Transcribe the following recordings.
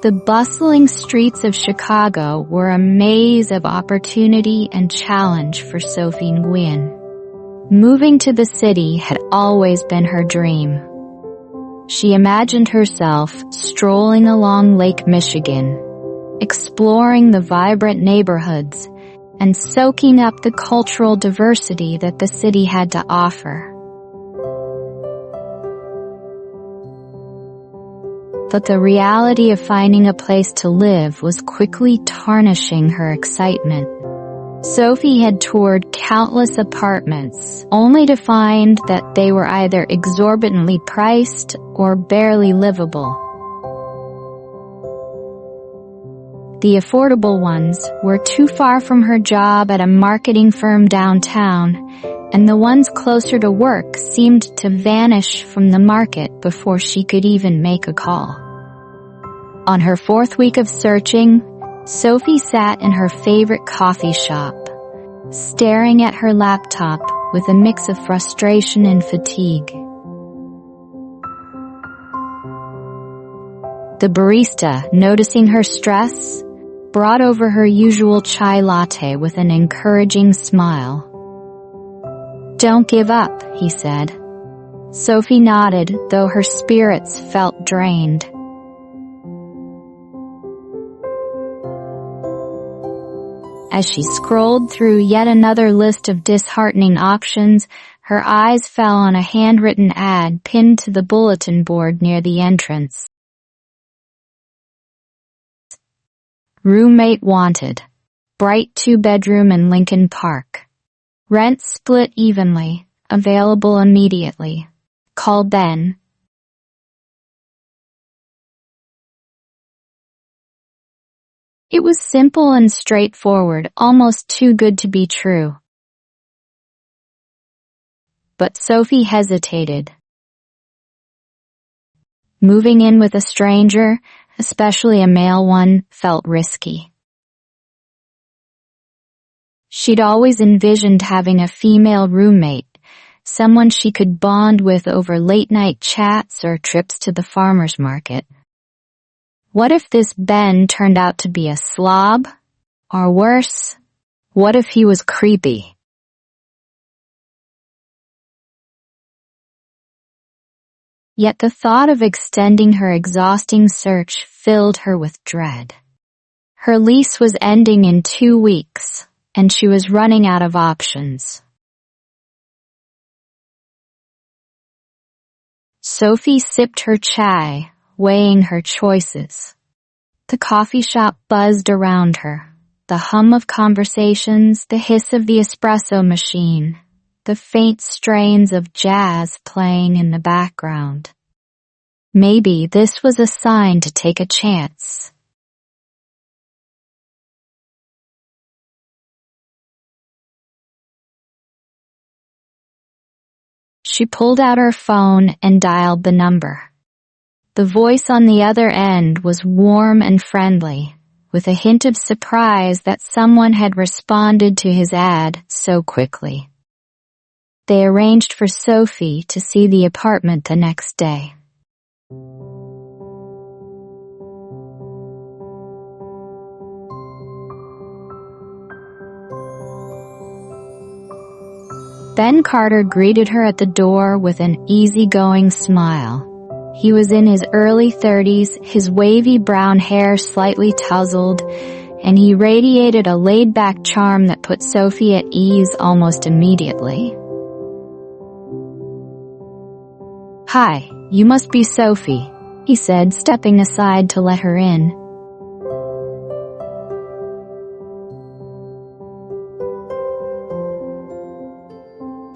The bustling streets of Chicago were a maze of opportunity and challenge for Sophie Nguyen. Moving to the city had always been her dream. She imagined herself strolling along Lake Michigan, exploring the vibrant neighborhoods, and soaking up the cultural diversity that the city had to offer. But the reality of finding a place to live was quickly tarnishing her excitement. Sophie had toured countless apartments, only to find that they were either exorbitantly priced or barely livable. The affordable ones were too far from her job at a marketing firm downtown, and the ones closer to work seemed to vanish from the market before she could even make a call. On her 4th week of searching, Sophie sat in her favorite coffee shop, staring at her laptop with a mix of frustration and fatigue. The barista, noticing her stress, brought over her usual chai latte with an encouraging smile. "Don't give up," he said. Sophie nodded, though her spirits felt drained. As she scrolled through yet another list of disheartening options, her eyes fell on a handwritten ad pinned to the bulletin board near the entrance. Roommate wanted. Bright 2-bedroom in Lincoln Park. Rent split evenly. Available immediately. Call Ben. It was simple and straightforward, almost too good to be true. But Sophie hesitated. Moving in with a stranger, especially a male one, felt risky. She'd always envisioned having a female roommate, someone she could bond with over late-night chats or trips to the farmer's market. What if this Ben turned out to be a slob? Or worse, what if he was creepy? Yet the thought of extending her exhausting search filled her with dread. Her lease was ending in 2 weeks, and she was running out of options. Sophie sipped her chai, weighing her choices. The coffee shop buzzed around her. The hum of conversations, the hiss of the espresso machine, the faint strains of jazz playing in the background. Maybe this was a sign to take a chance. She pulled out her phone and dialed the number. The voice on the other end was warm and friendly, with a hint of surprise that someone had responded to his ad so quickly. They arranged for Sophie to see the apartment the next day. Ben Carter greeted her at the door with an easygoing smile. He was in his early 30s, his wavy brown hair slightly tousled, and he radiated a laid-back charm that put Sophie at ease almost immediately. "Hi, you must be Sophie," he said, stepping aside to let her in.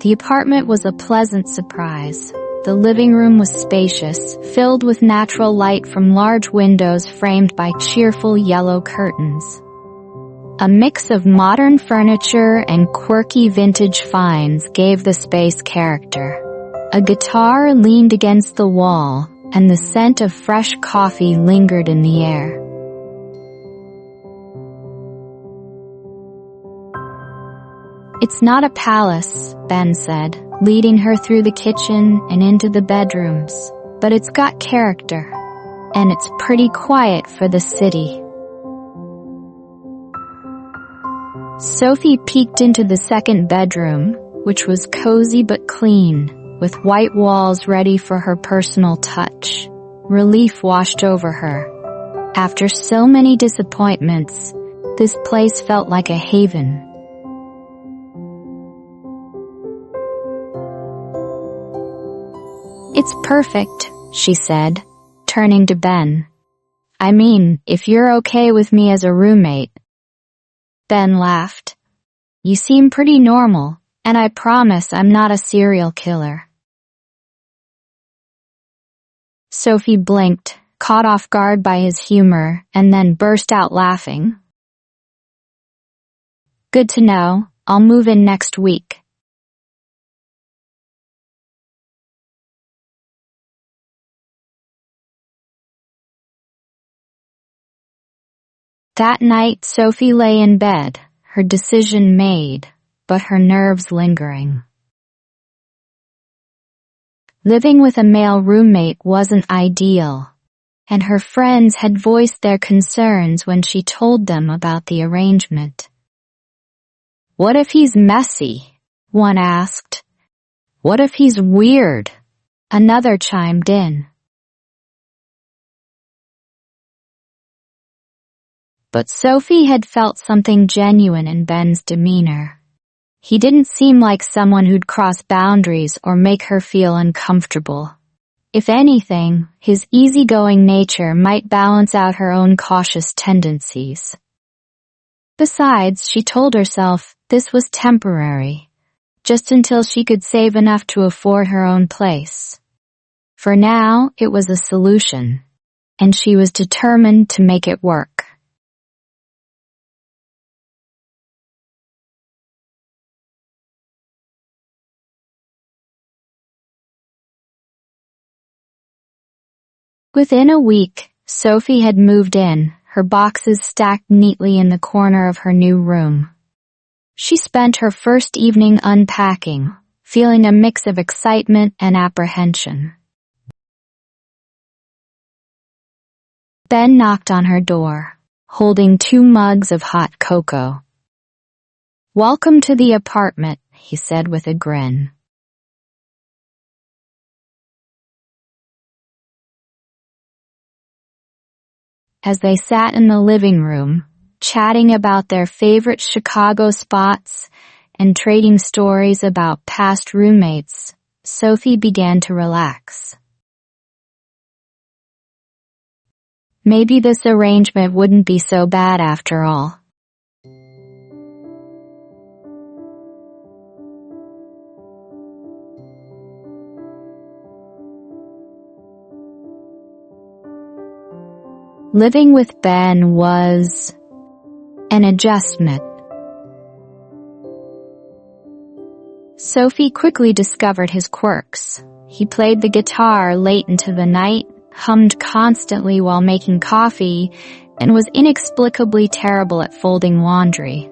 The apartment was a pleasant surprise. The living room was spacious, filled with natural light from large windows framed by cheerful yellow curtains. A mix of modern furniture and quirky vintage finds gave the space character. A guitar leaned against the wall, and the scent of fresh coffee lingered in the air. "It's not a palace," Ben said, leading her through the kitchen and into the bedrooms, "but it's got character. and it's pretty quiet for the city. Sophie peeked into the second bedroom, which was cozy but clean, with white walls ready for her personal touch. Relief washed over her. After so many disappointments, this place felt like a haven. "It's perfect," she said, turning to Ben. "I mean, if you're okay with me as a roommate." Ben laughed. "You seem pretty normal, and I promise I'm not a serial killer." Sophie blinked, caught off guard by his humor, and then burst out laughing. "Good to know. I'll move in next week." That night, Sophie lay in bed, her decision made, but her nerves lingering. Living with a male roommate wasn't ideal, and her friends had voiced their concerns when she told them about the arrangement. "What if he's messy?" one asked. "What if he's weird?" another chimed in. But Sophie had felt something genuine in Ben's demeanor. He didn't seem like someone who'd cross boundaries or make her feel uncomfortable. If anything, his easygoing nature might balance out her own cautious tendencies. Besides, she told herself this was temporary, just until she could save enough to afford her own place. For now, it was a solution, and she was determined to make it work. Within a week, Sophie had moved in, her boxes stacked neatly in the corner of her new room. She spent her first evening unpacking, feeling a mix of excitement and apprehension. Ben knocked on her door, holding 2 mugs of hot cocoa. "Welcome to the apartment," he said with a grin. As they sat in the living room, chatting about their favorite Chicago spots and trading stories about past roommates, Sophie began to relax. Maybe this arrangement wouldn't be so bad after all. Living with Ben was an adjustment. Sophie quickly discovered his quirks. He played the guitar late into the night, hummed constantly while making coffee, and was inexplicably terrible at folding laundry.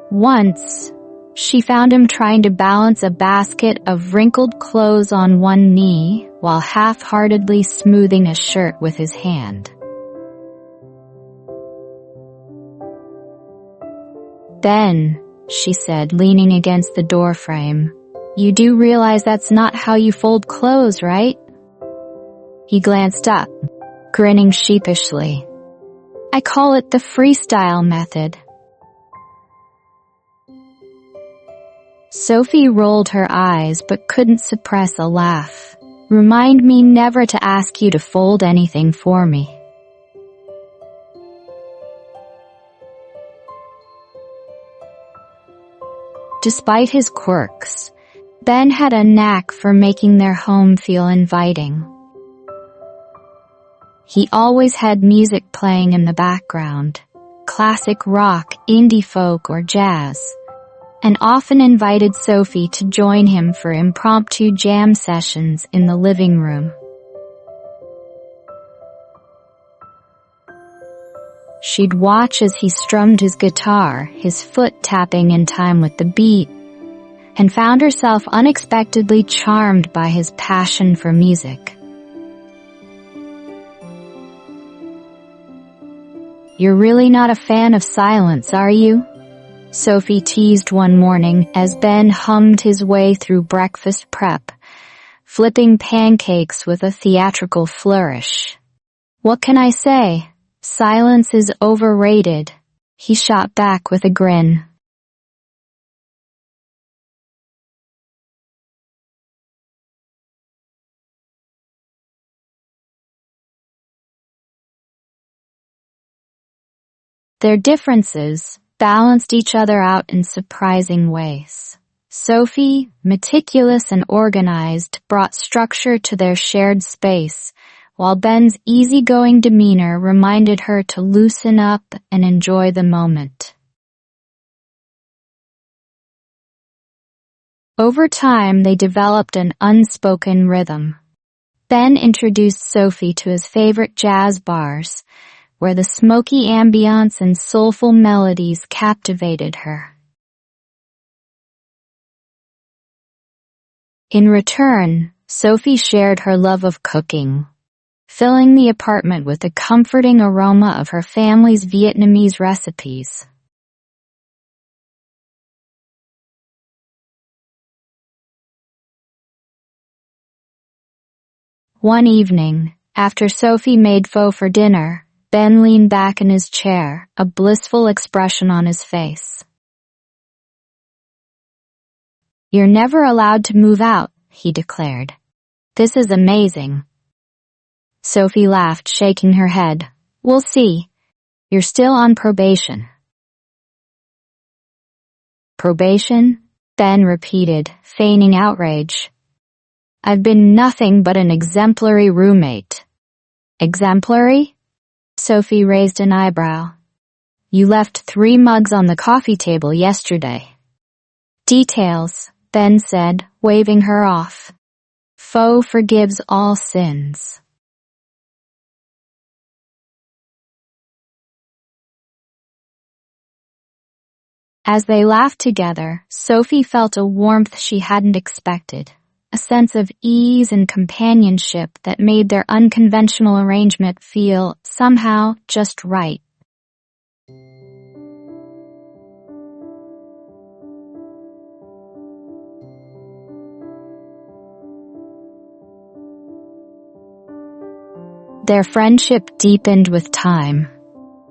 Once, she found him trying to balance a basket of wrinkled clothes on one knee while half-heartedly smoothing a shirt with his hand. "Ben," she said, leaning against the doorframe, "you do realize that's not how you fold clothes, right?" He glanced up, grinning sheepishly. "I call it the freestyle method." Sophie rolled her eyes but couldn't suppress a laugh. "Remind me never to ask you to fold anything for me." Despite his quirks, Ben had a knack for making their home feel inviting. He always had music playing in the background, classic rock, indie folk, or jazz, and often invited Sophie to join him for impromptu jam sessions in the living room. She'd watch as he strummed his guitar, his foot tapping in time with the beat, and found herself unexpectedly charmed by his passion for music. You're really not a fan of silence, are you? Sophie teased one morning as Ben hummed his way through breakfast prep, flipping pancakes with a theatrical flourish. What can I say? Silence is overrated, he shot back with a grin. Their differences balanced each other out in surprising ways. Sophie, meticulous and organized, brought structure to their shared space, while Ben's easygoing demeanor reminded her to loosen up and enjoy the moment. Over time, they developed an unspoken rhythm. Ben introduced Sophie to his favorite jazz bars, where the smoky ambiance and soulful melodies captivated her. In return, Sophie shared her love of cooking, filling the apartment with the comforting aroma of her family's Vietnamese recipes. One evening, after Sophie made pho for dinner, Ben leaned back in his chair, a blissful expression on his face. "You're never allowed to move out," he declared. "This is amazing." Sophie laughed, shaking her head. "We'll see. You're still on probation." "Probation?" Ben repeated, feigning outrage. "I've been nothing but an exemplary roommate." "Exemplary?" Sophie raised an eyebrow. "You left 3 mugs on the coffee table yesterday." "Details," Ben said, waving her off. "Pho forgives all sins." As they laughed together, Sophie felt a warmth she hadn't expected, a sense of ease and companionship that made their unconventional arrangement feel, somehow, just right. Their friendship deepened with time.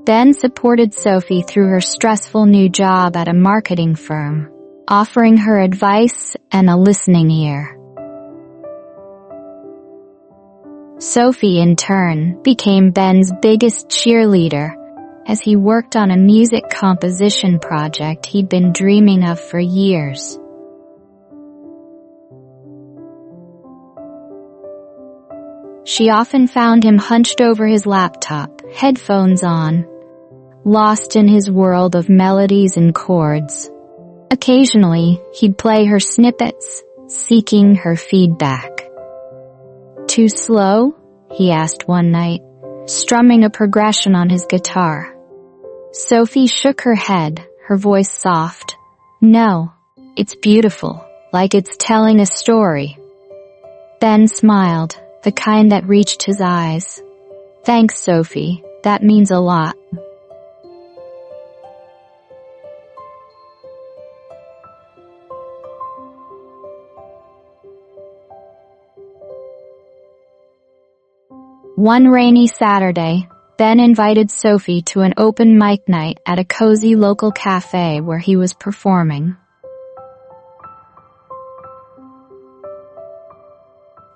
Ben supported Sophie through her stressful new job at a marketing firm, offering her advice and a listening ear. Sophie, in turn, became Ben's biggest cheerleader as he worked on a music composition project he'd been dreaming of for years. She often found him hunched over his laptop, headphones on, lost in his world of melodies and chords. Occasionally, he'd play her snippets, seeking her feedback. "Too slow?" he asked one night, strumming a progression on his guitar. Sophie shook her head, her voice soft. "No, it's beautiful, like it's telling a story." Ben smiled, the kind that reached his eyes. "Thanks, Sophie, that means a lot." One rainy Saturday, Ben invited Sophie to an open mic night at a cozy local cafe where he was performing.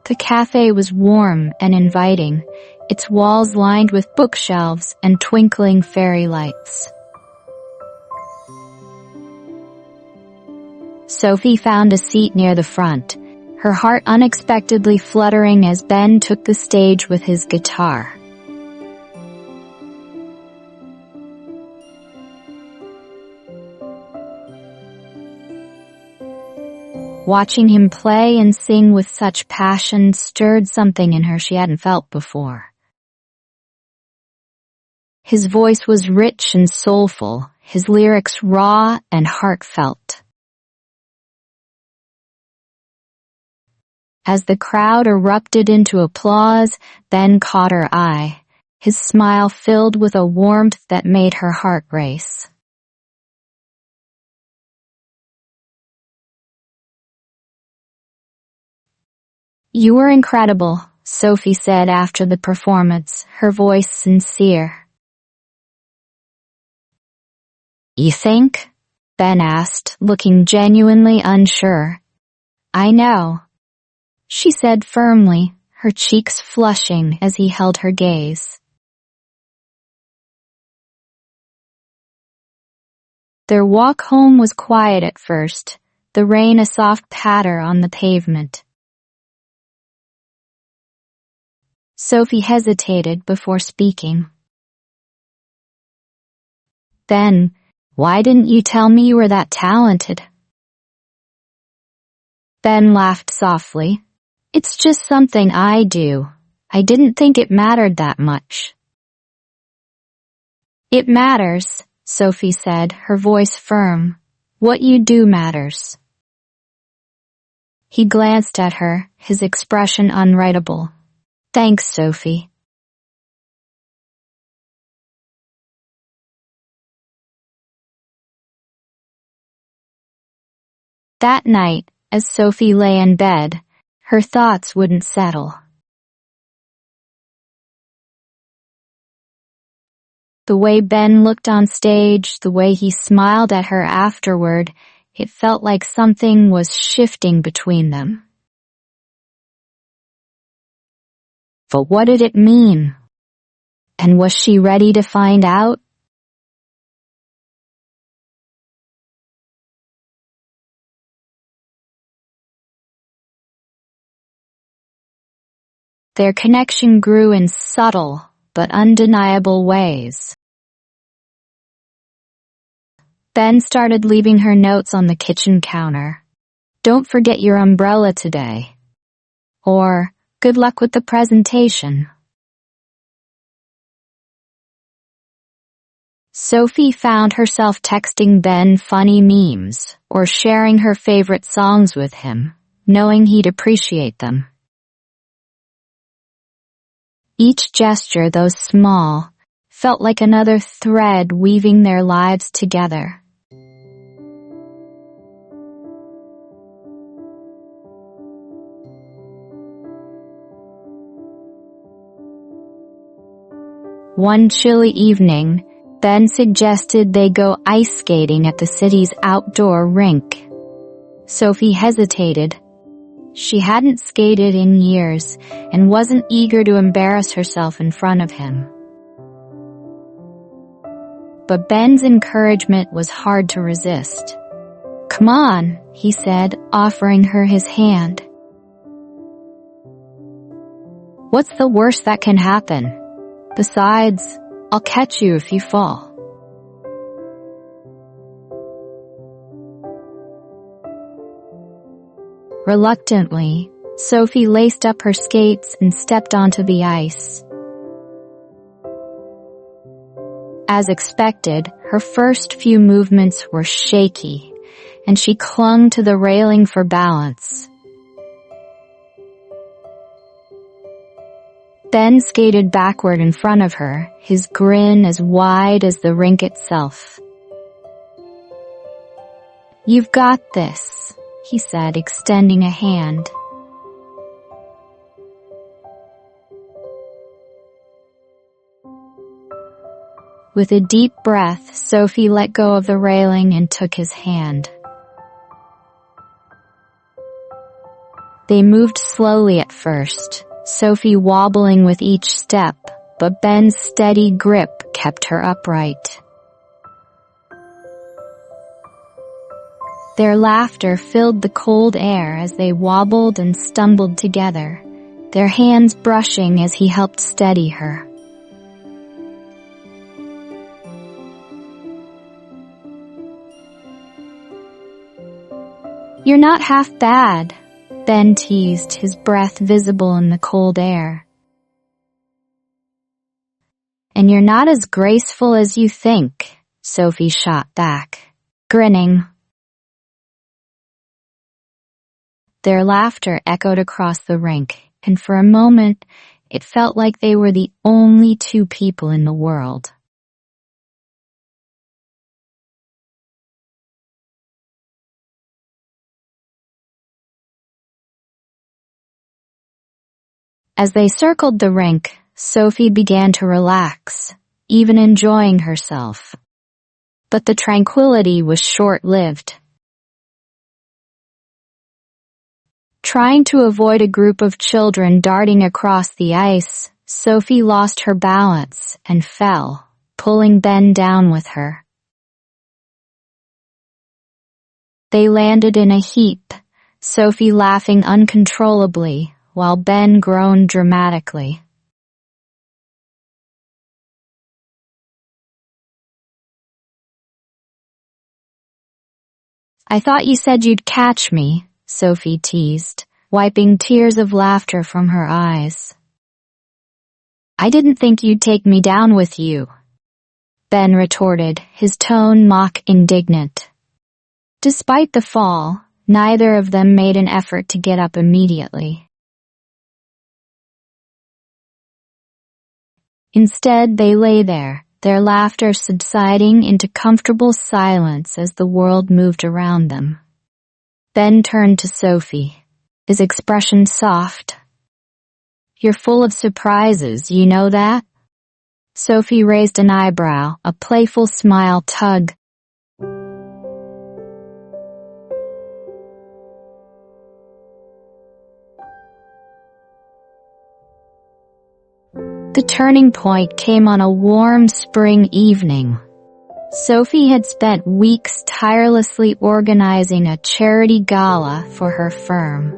The cafe was warm and inviting, its walls lined with bookshelves and twinkling fairy lights. Sophie found a seat near the front, her heart unexpectedly fluttering as Ben took the stage with his guitar. Watching him play and sing with such passion stirred something in her she hadn't felt before. His voice was rich and soulful, his lyrics raw and heartfelt. As the crowd erupted into applause, Ben caught her eye, his smile filled with a warmth that made her heart race. "You were incredible," Sophie said after the performance, her voice sincere. "You think?" Ben asked, looking genuinely unsure. "I know," she said firmly, her cheeks flushing as he held her gaze. Their walk home was quiet at first, the rain a soft patter on the pavement. Sophie hesitated before speaking. "Then, why didn't you tell me you were that talented?" Ben laughed softly. "It's just something I do. I didn't think it mattered that much." "It matters," Sophie said, her voice firm. "What you do matters." He glanced at her, his expression unwritable. "Thanks, Sophie." That night, as Sophie lay in bed, her thoughts wouldn't settle. The way Ben looked on stage, the way he smiled at her afterward, it felt like something was shifting between them. But what did it mean? And was she ready to find out? Their connection grew in subtle but undeniable ways. Ben started leaving her notes on the kitchen counter. "Don't forget your umbrella today." Or, "Good luck with the presentation." Sophie found herself texting Ben funny memes or sharing her favorite songs with him, knowing he'd appreciate them. Each gesture, though small, felt like another thread weaving their lives together. One chilly evening, Ben suggested they go ice skating at the city's outdoor rink. Sophie hesitated. She hadn't skated in years and wasn't eager to embarrass herself in front of him. But Ben's encouragement was hard to resist. "Come on," he said, offering her his hand. "What's the worst that can happen? Besides, I'll catch you if you fall." Reluctantly, Sophie laced up her skates and stepped onto the ice. As expected, her first few movements were shaky, and she clung to the railing for balance. Ben skated backward in front of her, his grin as wide as the rink itself. "You've got this," he said, extending a hand. With a deep breath, Sophie let go of the railing and took his hand. They moved slowly at first, Sophie wobbling with each step, but Ben's steady grip kept her upright. Their laughter filled the cold air as they wobbled and stumbled together, their hands brushing as he helped steady her. "You're not half bad," Ben teased, his breath visible in the cold air. "And you're not as graceful as you think," Sophie shot back, grinning. Their laughter echoed across the rink, and for a moment, It felt like they were the only two people in the world. As they circled the rink, Sophie began to relax, even enjoying herself. But the tranquility was short-lived. Trying to avoid a group of children darting across the ice, Sophie lost her balance and fell, pulling Ben down with her. They landed in a heap, Sophie laughing uncontrollably, while Ben groaned dramatically. "I thought you said you'd catch me," Sophie teased, wiping tears of laughter from her eyes. "I didn't think you'd take me down with you," Ben retorted, his tone mock indignant. Despite the fall, neither of them made an effort to get up immediately. Instead, they lay there, their laughter subsiding into comfortable silence as the world moved around them. Ben turned to Sophie, his expression soft. "You're full of surprises, you know that?" Sophie raised an eyebrow, a playful smile tug. The turning point came on a warm spring evening. Sophie had spent weeks tirelessly organizing a charity gala for her firm.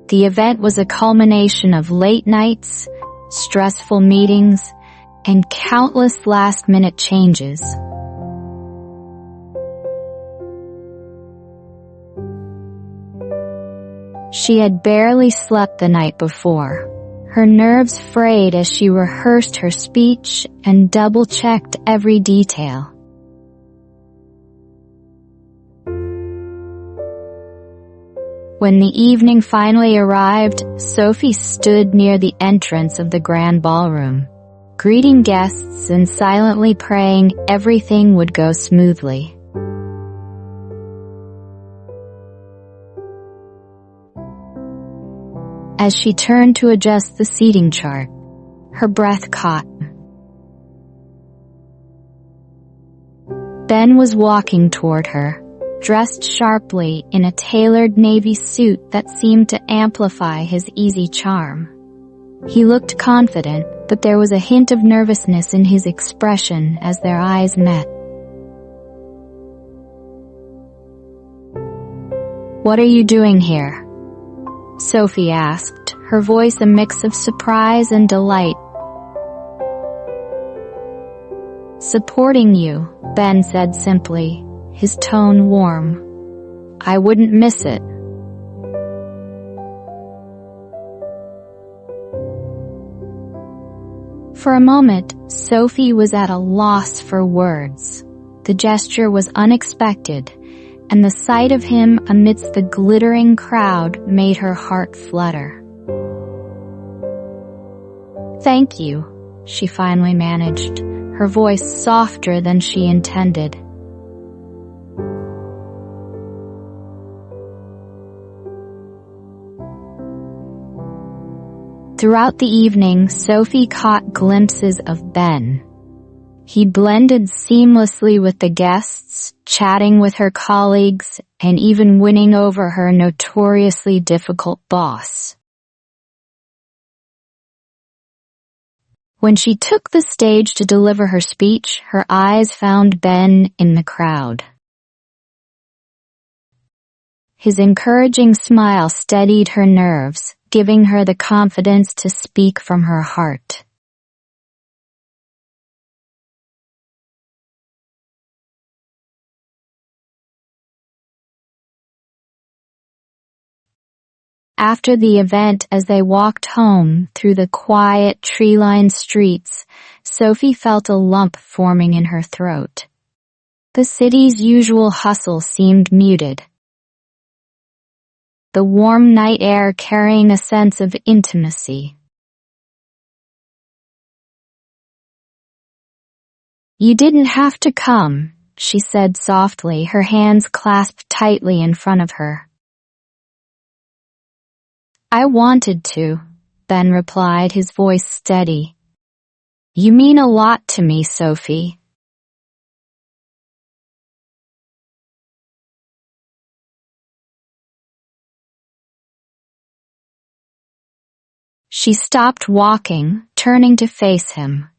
The event was a culmination of late nights, stressful meetings, and countless last-minute changes. She had barely slept the night before, her nerves frayed as she rehearsed her speech and double-checked every detail. When the evening finally arrived, Sophie stood near the entrance of the grand ballroom, greeting guests and silently praying everything would go smoothly. As she turned to adjust the seating chart, her breath caught. Ben was walking toward her, dressed sharply in a tailored navy suit that seemed to amplify his easy charm. He looked confident, but there was a hint of nervousness in his expression as their eyes met. "What are you doing here?" Sophie asked, her voice a mix of surprise and delight. "Supporting you," Ben said simply, his tone warm. "I wouldn't miss it." For a moment, Sophie was at a loss for words. The gesture was unexpected, and the sight of him amidst the glittering crowd made her heart flutter. "Thank you," she finally managed, her voice softer than she intended. Throughout the evening, Sophie caught glimpses of Ben. He blended seamlessly with the guests, chatting with her colleagues, and even winning over her notoriously difficult boss. When she took the stage to deliver her speech, her eyes found Ben in the crowd. His encouraging smile steadied her nerves, giving her the confidence to speak from her heart. After the event, as they walked home through the quiet, tree-lined streets, Sophie felt a lump forming in her throat. The city's usual hustle seemed muted. the warm night air carrying a sense of intimacy. "You didn't have to come," she said softly, her hands clasped tightly in front of her. "I wanted to," Ben replied, his voice steady. "You mean a lot to me, Sophie." She stopped walking, turning to face him.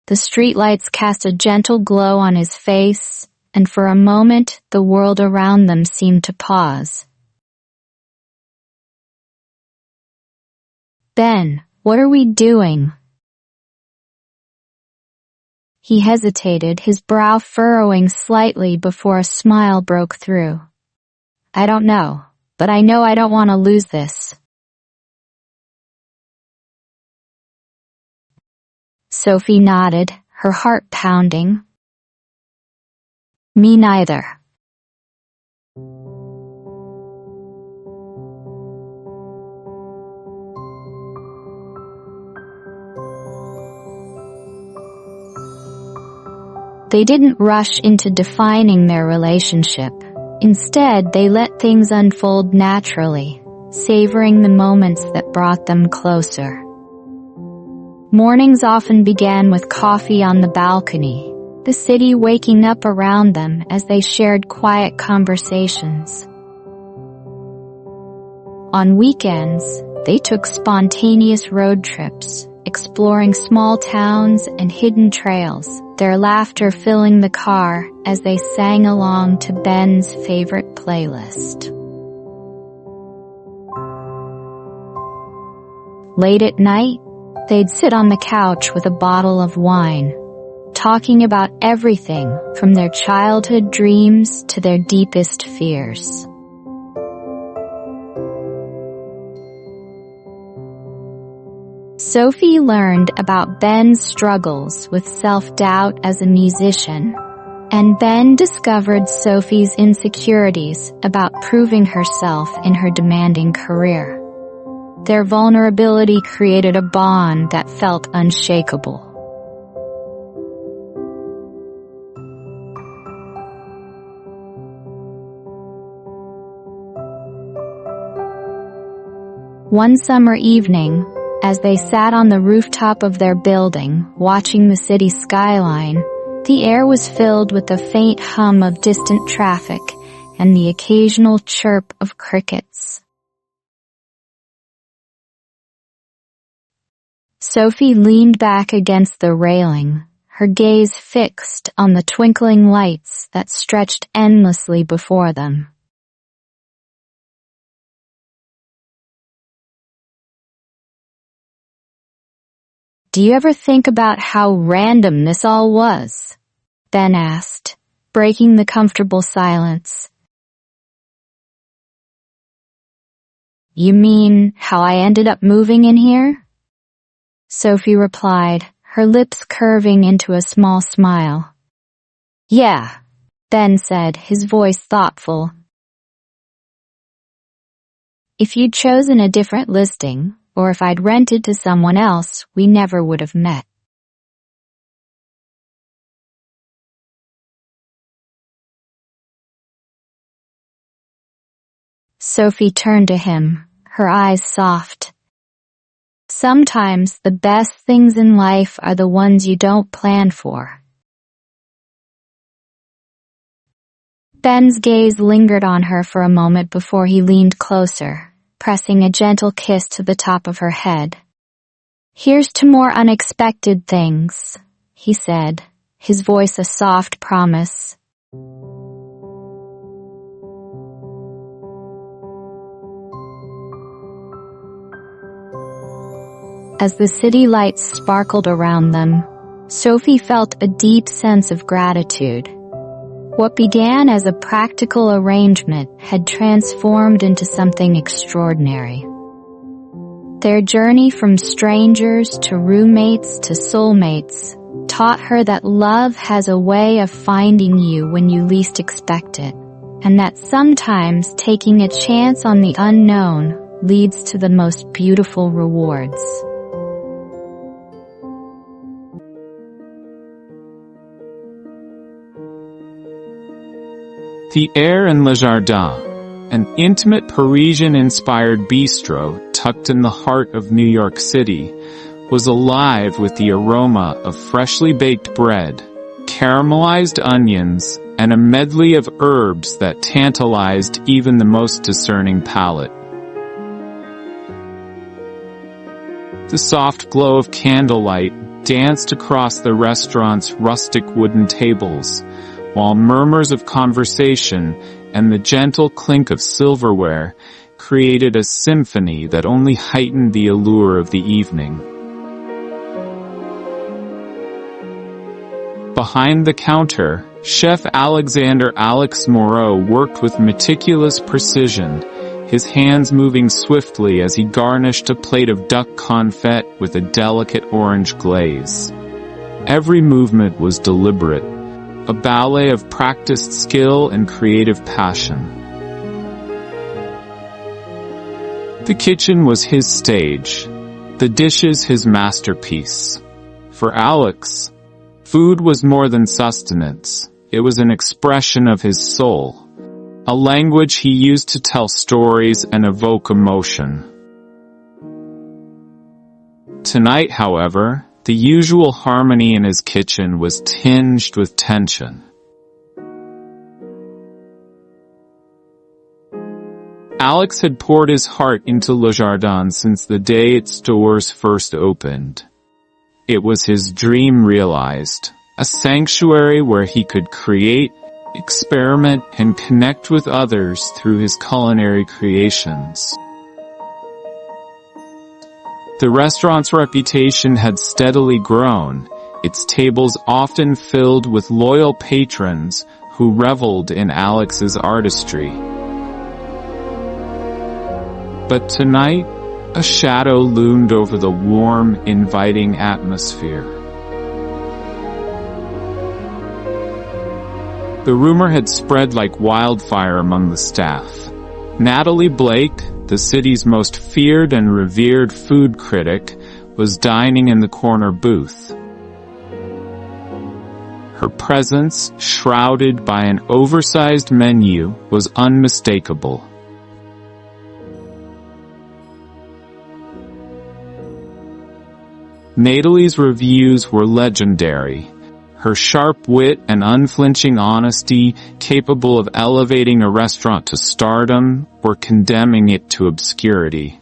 The streetlights cast a gentle glow on his face, and for a moment the world around them seemed to pause. "Ben, what are we doing?" He hesitated, his brow furrowing slightly before a smile broke through. "I don't know, but I know I don't want to lose this." Sophie nodded, her heart pounding. "Me neither." They didn't rush into defining their relationship. Instead, they let things unfold naturally, savoring the moments that brought them closer. Mornings often began with coffee on the balcony, the city waking up around them as they shared quiet conversations. On weekends, they took spontaneous road trips, exploring small towns and hidden trails, their laughter filling the car as they sang along to Ben's favorite playlist. Late at night, they'd sit on the couch with a bottle of wine, talking about everything from their childhood dreams to their deepest fears. Sophie learned about Ben's struggles with self-doubt as a musician, and Ben discovered Sophie's insecurities about proving herself in her demanding career. Their vulnerability created a bond that felt unshakable. One summer evening, as they sat on the rooftop of their building, watching the city skyline, the air was filled with the faint hum of distant traffic and the occasional chirp of crickets. Sophie leaned back against the railing, her gaze fixed on the twinkling lights that stretched endlessly before them. "Do you ever think about how random this all was?" Ben asked, breaking the comfortable silence. "You mean how I ended up moving in here?" Sophie replied, her lips curving into a small smile. "Yeah," Ben said, his voice thoughtful. "If you'd chosen a different listing, or if I'd rented to someone else, we never would have met." Sophie turned to him, her eyes soft. "Sometimes the best things in life are the ones you don't plan for." Ben's gaze lingered on her for a moment before he leaned closer, pressing a gentle kiss to the top of her head. "Here's to more unexpected things," he said, his voice a soft promise. As the city lights sparkled around them, Sophie felt a deep sense of gratitude. What began as a practical arrangement had transformed into something extraordinary. Their journey from strangers to roommates to soulmates taught her that love has a way of finding you when you least expect it, and that sometimes taking a chance on the unknown leads to the most beautiful rewards. The Air in Le Jardin, an intimate Parisian-inspired bistro tucked in the heart of New York City, was alive with the aroma of freshly baked bread, caramelized onions, and a medley of herbs that tantalized even the most discerning palate. The soft glow of candlelight danced across the restaurant's rustic wooden tables, while murmurs of conversation and the gentle clink of silverware created a symphony that only heightened the allure of the evening. Behind the counter, Chef Alexander Alex Moreau worked with meticulous precision, his hands moving swiftly as he garnished a plate of duck confit with a delicate orange glaze. Every movement was deliberate, a ballet of practiced skill and creative passion. The kitchen was his stage, the dishes his masterpiece. For Alex, food was more than sustenance. It was an expression of his soul, a language he used to tell stories and evoke emotion. Tonight, however, the usual harmony in his kitchen was tinged with tension. Alex had poured his heart into Le Jardin since the day its doors first opened. It was his dream realized, a sanctuary where he could create, experiment, and connect with others through his culinary creations. The restaurant's reputation had steadily grown, its tables often filled with loyal patrons who reveled in Alex's artistry. But tonight, a shadow loomed over the warm, inviting atmosphere. The rumor had spread like wildfire among the staff. Natalie Blake, the city's most feared and revered food critic, was dining in the corner booth. Her presence, shrouded by an oversized menu, was unmistakable. Natalie's reviews were legendary. Her sharp wit and unflinching honesty, capable of elevating a restaurant to stardom or condemning it to obscurity.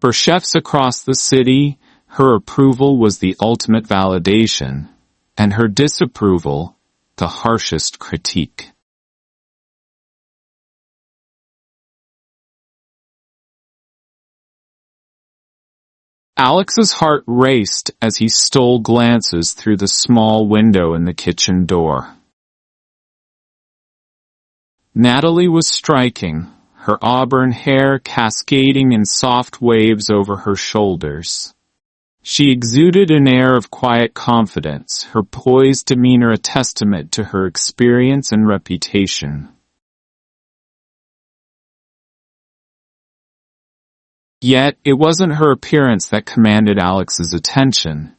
For chefs across the city, her approval was the ultimate validation, and her disapproval, the harshest critique. Alex's heart raced as he stole glances through the small window in the kitchen door. Natalie was striking, her auburn hair cascading in soft waves over her shoulders. She exuded an air of quiet confidence, her poised demeanor a testament to her experience and reputation. Yet, it wasn't her appearance that commanded Alex's attention.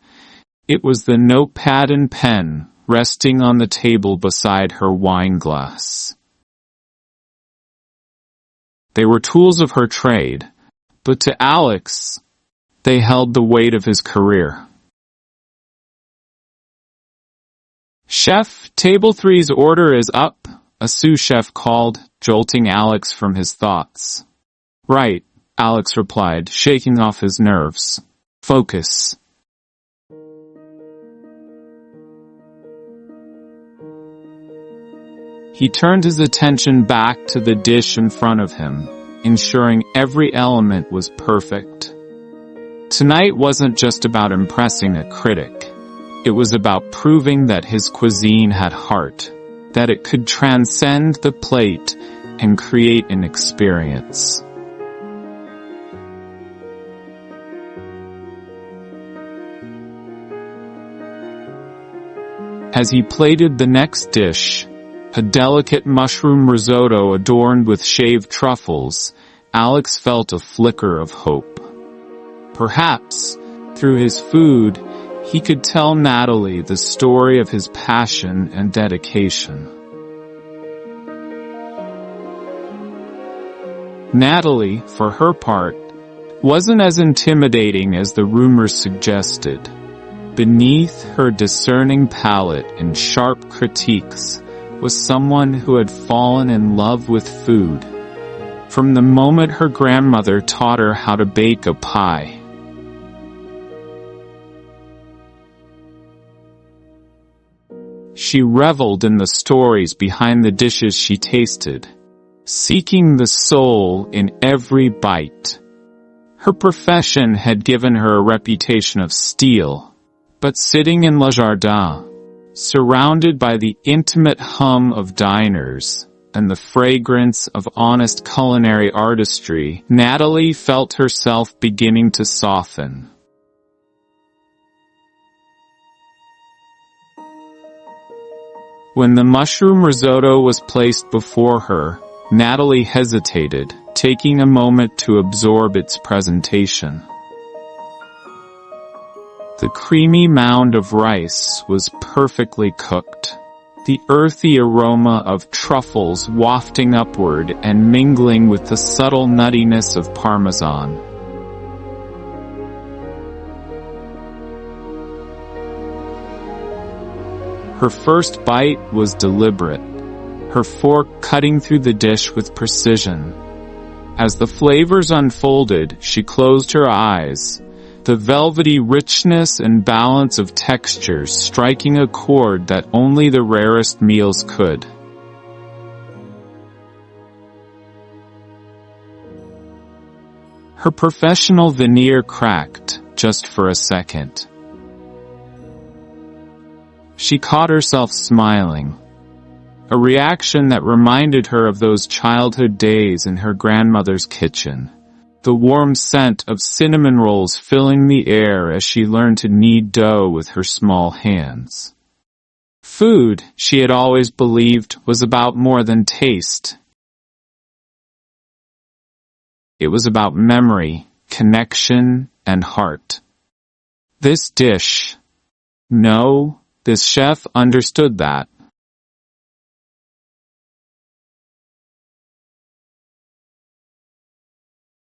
It was the notepad and pen resting on the table beside her wine glass. They were tools of her trade, but to Alex, they held the weight of his career. "Chef, table 3's order is up," a sous chef called, jolting Alex from his thoughts. "Right," Alex replied, shaking off his nerves. "Focus." He turned his attention back to the dish in front of him, ensuring every element was perfect. Tonight wasn't just about impressing a critic. It was about proving that his cuisine had heart, that it could transcend the plate and create an experience. As he plated the next dish, A delicate mushroom risotto adorned with shaved truffles, Alex felt a flicker of hope. Perhaps, through his food, he could tell Natalie the story of his passion and dedication. Natalie, for her part, wasn't as intimidating as the rumors suggested. Beneath her discerning palate and sharp critiques was someone who had fallen in love with food, from the moment her grandmother taught her how to bake a pie. She reveled in the stories behind the dishes she tasted, seeking the soul in every bite. Her profession had given her a reputation of steel, but sitting in Le Jardin, surrounded by the intimate hum of diners and the fragrance of honest culinary artistry, Natalie felt herself beginning to soften. When the mushroom risotto was placed before her, Natalie hesitated, taking a moment to absorb its presentation. The creamy mound of rice was perfectly cooked, the earthy aroma of truffles wafting upward and mingling with the subtle nuttiness of parmesan. Her first bite was deliberate, her fork cutting through the dish with precision. As the flavors unfolded, she closed her eyes, the velvety richness and balance of textures striking a chord that only the rarest meals could. Her professional veneer cracked, just for a second. She caught herself smiling, a reaction that reminded her of those childhood days in her grandmother's kitchen, the warm scent of cinnamon rolls filling the air as she learned to knead dough with her small hands. Food, she had always believed, was about more than taste. It was about memory, connection, and heart. This chef understood that.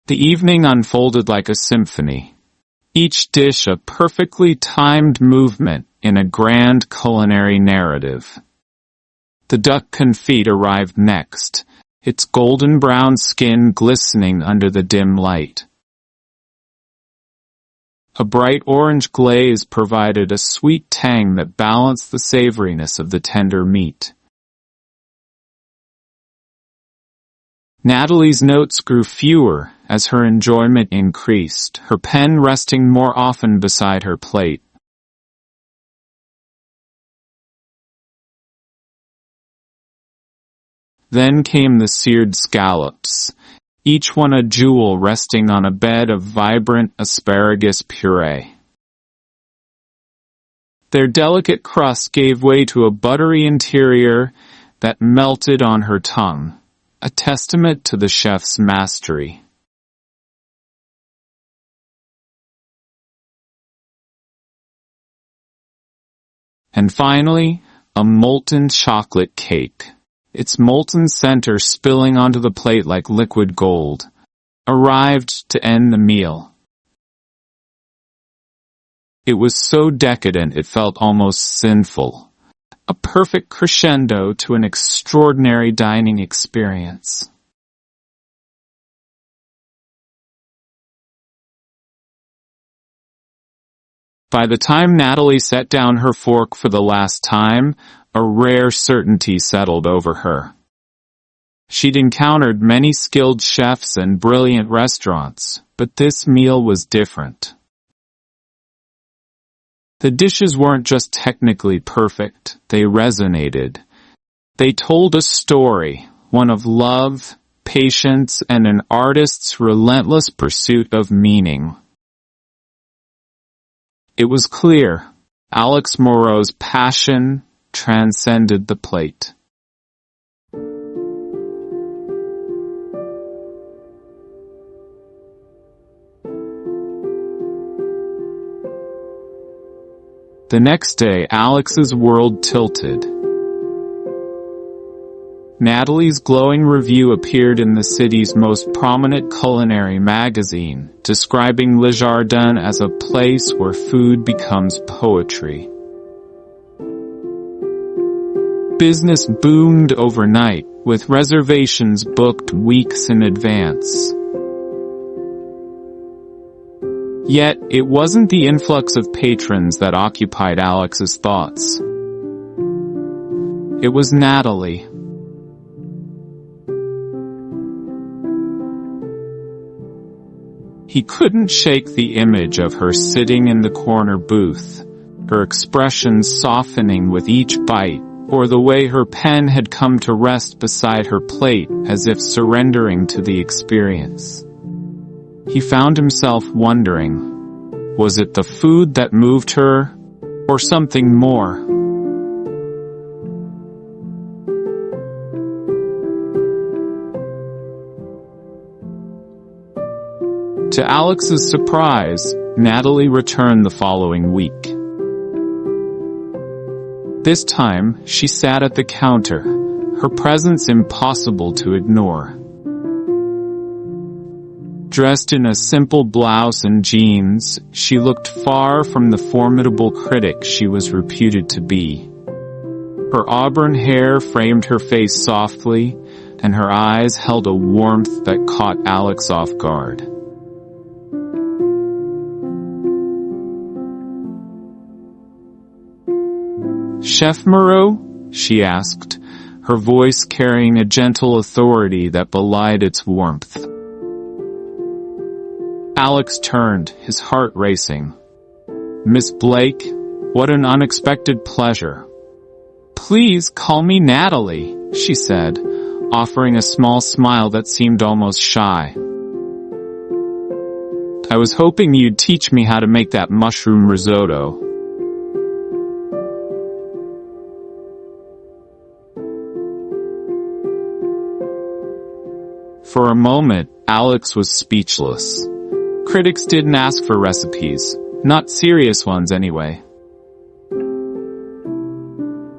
The evening unfolded like a symphony, each dish a perfectly timed movement in a grand culinary narrative. The duck confit arrived next, its golden brown skin glistening under the dim light. A bright orange glaze provided a sweet tang that balanced the savoriness of the tender meat. Natalie's notes grew fewer as her enjoyment increased, her pen resting more often beside her plate. Then came the seared scallops, each one a jewel resting on a bed of vibrant asparagus puree. Their delicate crust gave way to a buttery interior that melted on her tongue, a testament to the chef's mastery. And finally, a molten chocolate cake, its molten center spilling onto the plate like liquid gold, arrived to end the meal. It was so decadent it felt almost sinful, a perfect crescendo to an extraordinary dining experience. By the time Natalie set down her fork for the last time, a rare certainty settled over her. She'd encountered many skilled chefs and brilliant restaurants, but this meal was different. The dishes weren't just technically perfect, they resonated. They told a story, one of love, patience, and an artist's relentless pursuit of meaning. It was clear, Alex Moreau's passion transcended the plate. The next day, Alex's world tilted. Natalie's glowing review appeared in the city's most prominent culinary magazine, describing Le Jardin as a place where food becomes poetry. Business boomed overnight, with reservations booked weeks in advance. Yet, it wasn't the influx of patrons that occupied Alex's thoughts. It was Natalie. He couldn't shake the image of her sitting in the corner booth, her expression softening with each bite, or the way her pen had come to rest beside her plate as if surrendering to the experience. He found himself wondering, was it the food that moved her, or something more? To Alex's surprise, Natalie returned the following week. This time, she sat at the counter, her presence impossible to ignore. Dressed in a simple blouse and jeans, she looked far from the formidable critic she was reputed to be. Her auburn hair framed her face softly, and her eyes held a warmth that caught Alex off guard. "Chef Moreau?" she asked, her voice carrying a gentle authority that belied its warmth. Alex turned, his heart racing. "Miss Blake, what an unexpected pleasure." "Please call me Natalie," she said, offering a small smile that seemed almost shy. "I was hoping you'd teach me how to make that mushroom risotto." For a moment, Alex was speechless. Critics didn't ask for recipes, not serious ones anyway.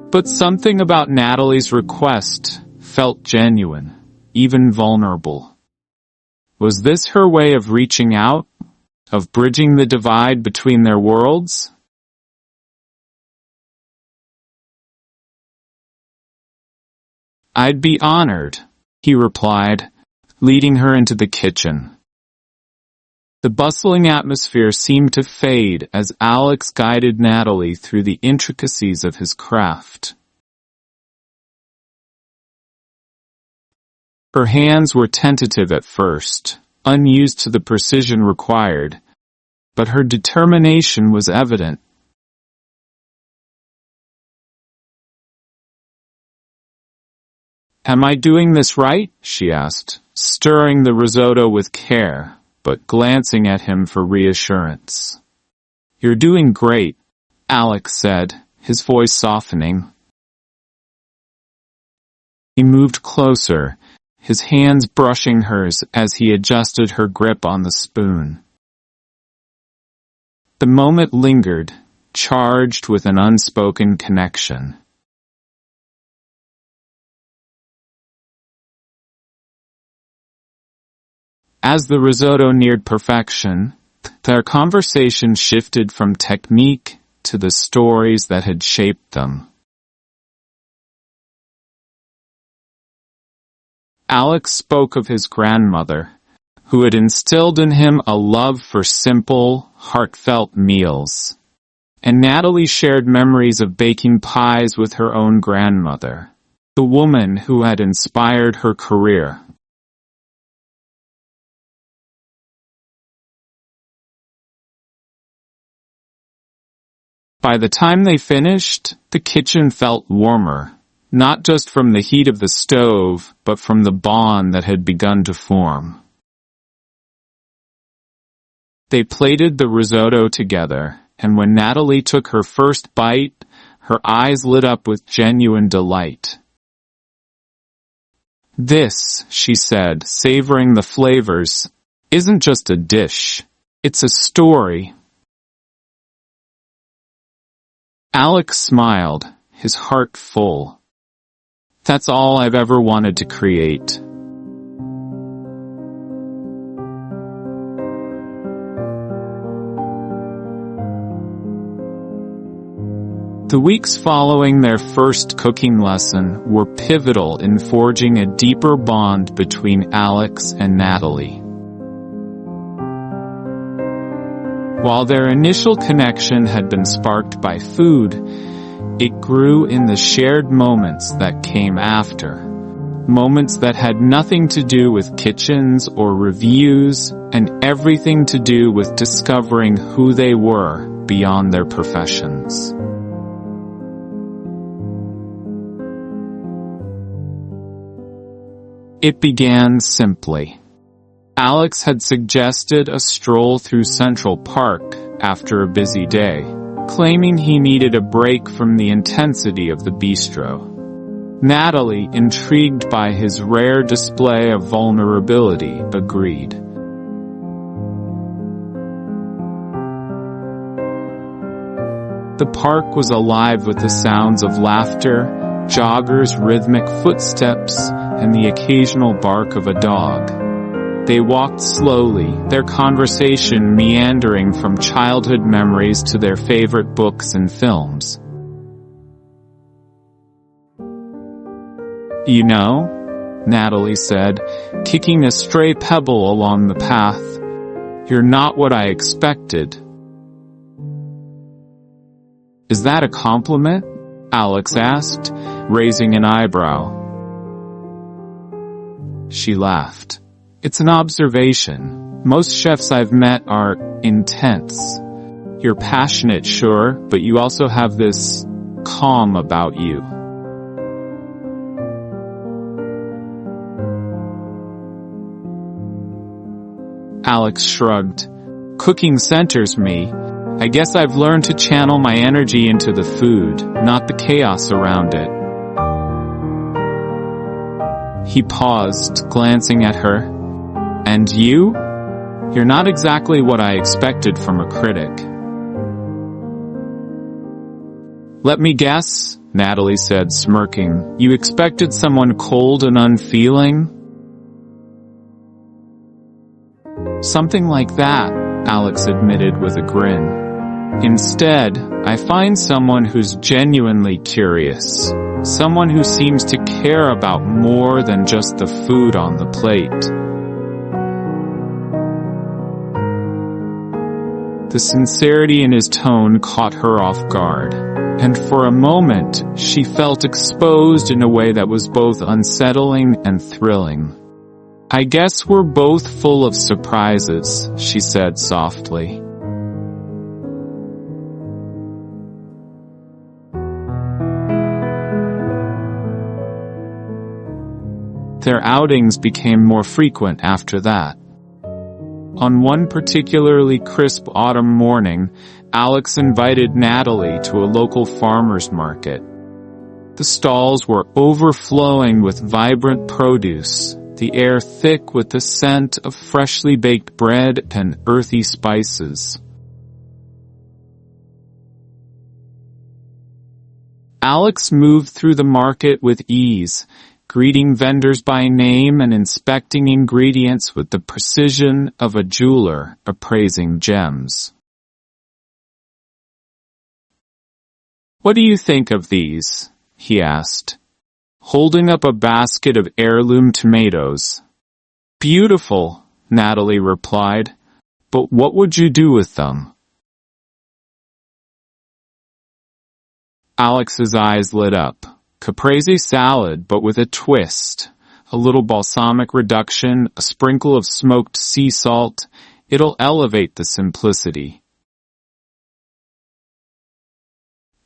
But something about Natalie's request felt genuine, even vulnerable. Was this her way of reaching out? Of bridging the divide between their worlds? "I'd be honored," he replied, leading her into the kitchen. The bustling atmosphere seemed to fade as Alex guided Natalie through the intricacies of his craft. Her hands were tentative at first, unused to the precision required, but her determination was evident. "Am I doing this right?" she asked, stirring the risotto with care, but glancing at him for reassurance. "You're doing great," Alex said, his voice softening. He moved closer, his hands brushing hers as he adjusted her grip on the spoon. The moment lingered, charged with an unspoken connection. As the risotto neared perfection, their conversation shifted from technique to the stories that had shaped them. Alex spoke of his grandmother, who had instilled in him a love for simple, heartfelt meals. And Natalie shared memories of baking pies with her own grandmother, the woman who had inspired her career. By the time they finished, the kitchen felt warmer, not just from the heat of the stove, but from the bond that had begun to form. They plated the risotto together, and when Natalie took her first bite, her eyes lit up with genuine delight. "This," she said, savoring the flavors, "isn't just a dish. It's a story." Alex smiled, his heart full. That's all I've ever wanted to create. The weeks following their first cooking lesson were pivotal in forging a deeper bond between Alex and Natalie. While their initial connection had been sparked by food, it grew in the shared moments that came after. Moments that had nothing to do with kitchens or reviews, and everything to do with discovering who they were beyond their professions. It began simply. Alex had suggested a stroll through Central Park after a busy day, claiming he needed a break from the intensity of the bistro. Natalie, intrigued by his rare display of vulnerability, agreed. The park was alive with the sounds of laughter, joggers' rhythmic footsteps, and the occasional bark of a dog. They walked slowly, their conversation meandering from childhood memories to their favorite books and films. You know, Natalie said, kicking a stray pebble along the path, you're not what I expected. Is that a compliment? Alex asked, raising an eyebrow. She laughed. It's an observation. Most chefs I've met are intense. You're passionate, sure, but you also have this calm about you. Alex shrugged. Cooking centers me. I guess I've learned to channel my energy into the food, not the chaos around it. He paused, glancing at her. And you? You're not exactly what I expected from a critic. Let me guess, Natalie said, smirking. You expected someone cold and unfeeling? Something like that, Alex admitted with a grin. Instead, I find someone who's genuinely curious. Someone who seems to care about more than just the food on the plate. The sincerity in his tone caught her off guard, and for a moment, she felt exposed in a way that was both unsettling and thrilling. I guess we're both full of surprises, she said softly. Their outings became more frequent after that. On one particularly crisp autumn morning, Alex invited Natalie to a local farmer's market. The stalls were overflowing with vibrant produce, the air thick with the scent of freshly baked bread and earthy spices. Alex moved through the market with ease, greeting vendors by name and inspecting ingredients with the precision of a jeweler appraising gems. What do you think of these? He asked, holding up a basket of heirloom tomatoes. Beautiful, Natalie replied, but what would you do with them? Alex's eyes lit up. Caprese salad, but with a twist. A little balsamic reduction, a sprinkle of smoked sea salt. It'll elevate the simplicity.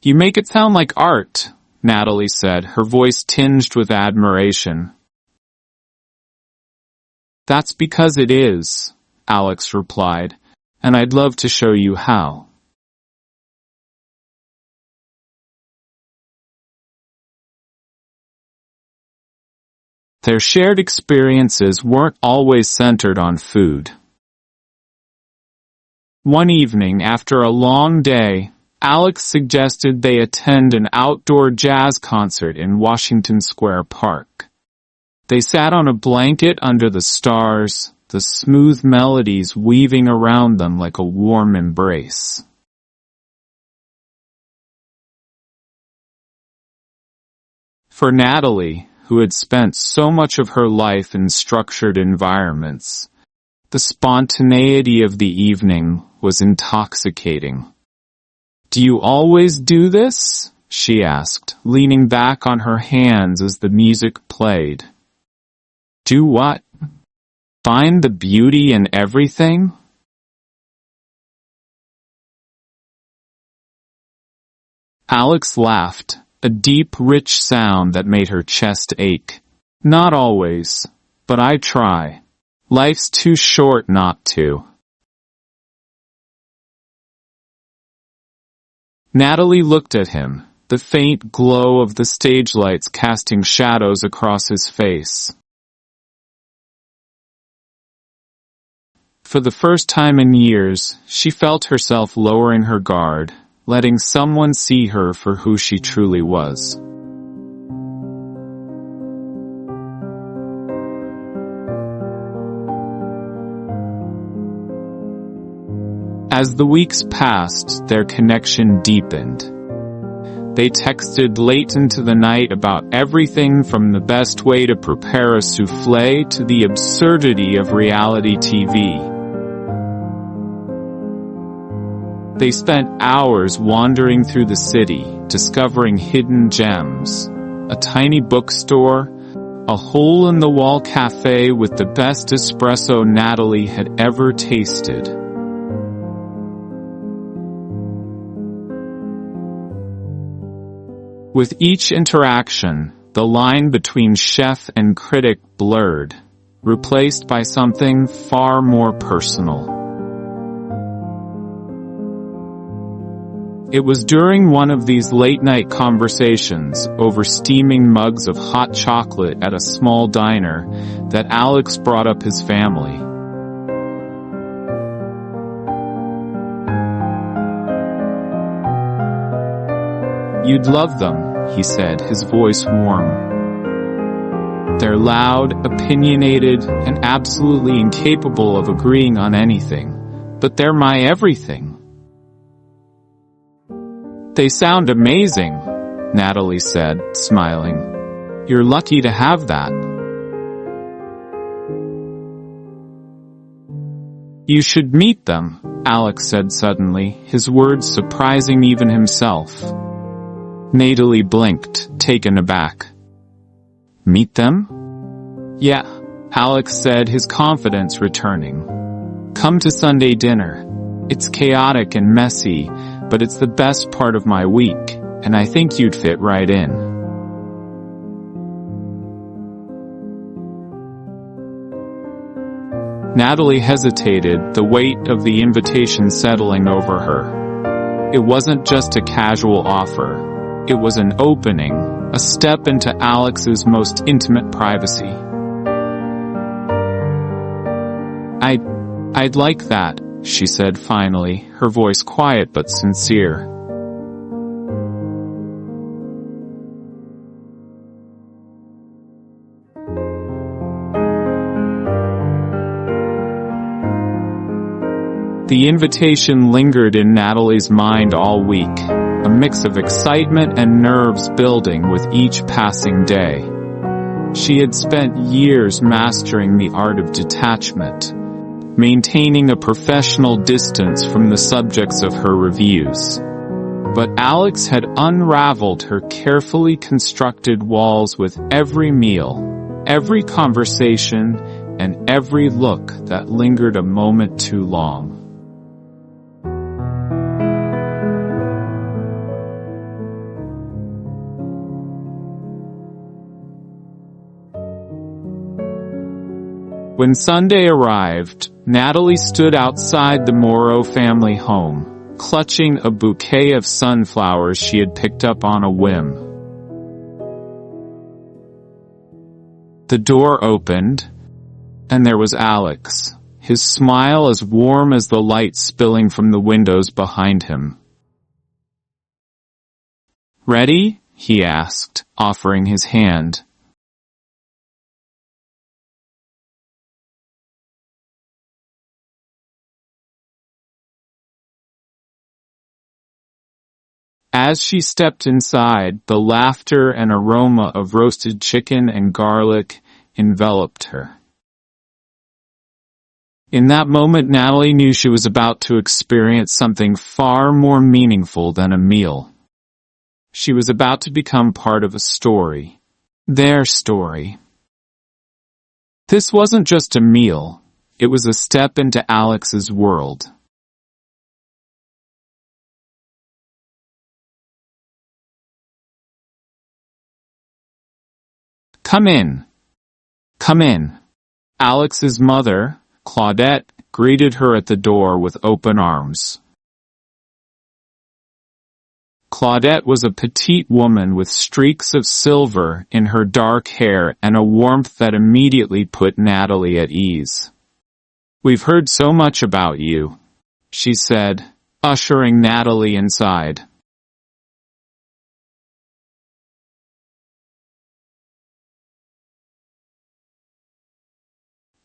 You make it sound like art, Natalie said, her voice tinged with admiration. That's because it is, Alex replied, and I'd love to show you how. Their shared experiences weren't always centered on food. One evening, after a long day, Alex suggested they attend an outdoor jazz concert in Washington Square Park. They sat on a blanket under the stars, the smooth melodies weaving around them like a warm embrace. For Natalie, who had spent so much of her life in structured environments, the spontaneity of the evening was intoxicating. "Do you always do this?" she asked, leaning back on her hands as the music played. "Do what? Find the beauty in everything?" Alex laughed, a deep, rich sound that made her chest ache. "Not always, but I try. Life's too short not to." Natalie looked at him, the faint glow of the stage lights casting shadows across his face. For the first time in years, she felt herself lowering her guard, letting someone see her for who she truly was. As the weeks passed, their connection deepened. They texted late into the night about everything from the best way to prepare a souffle to the absurdity of reality TV. They spent hours wandering through the city, discovering hidden gems, a tiny bookstore, a hole-in-the-wall cafe with the best espresso Natalie had ever tasted. With each interaction, the line between chef and critic blurred, replaced by something far more personal. It was during one of these late-night conversations over steaming mugs of hot chocolate at a small diner that Alex brought up his family. "You'd love them," he said, his voice warm. "They're loud, opinionated, and absolutely incapable of agreeing on anything, but they're my everything." "They sound amazing," Natalie said, smiling. "You're lucky to have that." "You should meet them," Alex said suddenly, his words surprising even himself. Natalie blinked, taken aback. "Meet them?" "Yeah," Alex said, his confidence returning. "Come to Sunday dinner. It's chaotic and messy, but it's the best part of my week, and I think you'd fit right in." Natalie hesitated, the weight of the invitation settling over her. It wasn't just a casual offer. It was an opening, a step into Alex's most intimate privacy. I'd like that," she said finally, her voice quiet but sincere. The invitation lingered in Natalie's mind all week, a mix of excitement and nerves building with each passing day. She had spent years mastering the art of detachment, maintaining a professional distance from the subjects of her reviews. But Alex had unraveled her carefully constructed walls with every meal, every conversation, and every look that lingered a moment too long. When Sunday arrived, Natalie stood outside the Morrow family home, clutching a bouquet of sunflowers she had picked up on a whim. The door opened, and there was Alex, his smile as warm as the light spilling from the windows behind him. "Ready?" he asked, offering his hand. As she stepped inside, the laughter and aroma of roasted chicken and garlic enveloped her. In that moment, Natalie knew she was about to experience something far more meaningful than a meal. She was about to become part of a story. Their story. This wasn't just a meal. It was a step into Alex's world. "Come in. Come in." Alex's mother, Claudette, greeted her at the door with open arms. Claudette was a petite woman with streaks of silver in her dark hair and a warmth that immediately put Natalie at ease. "We've heard so much about you," she said, ushering Natalie inside.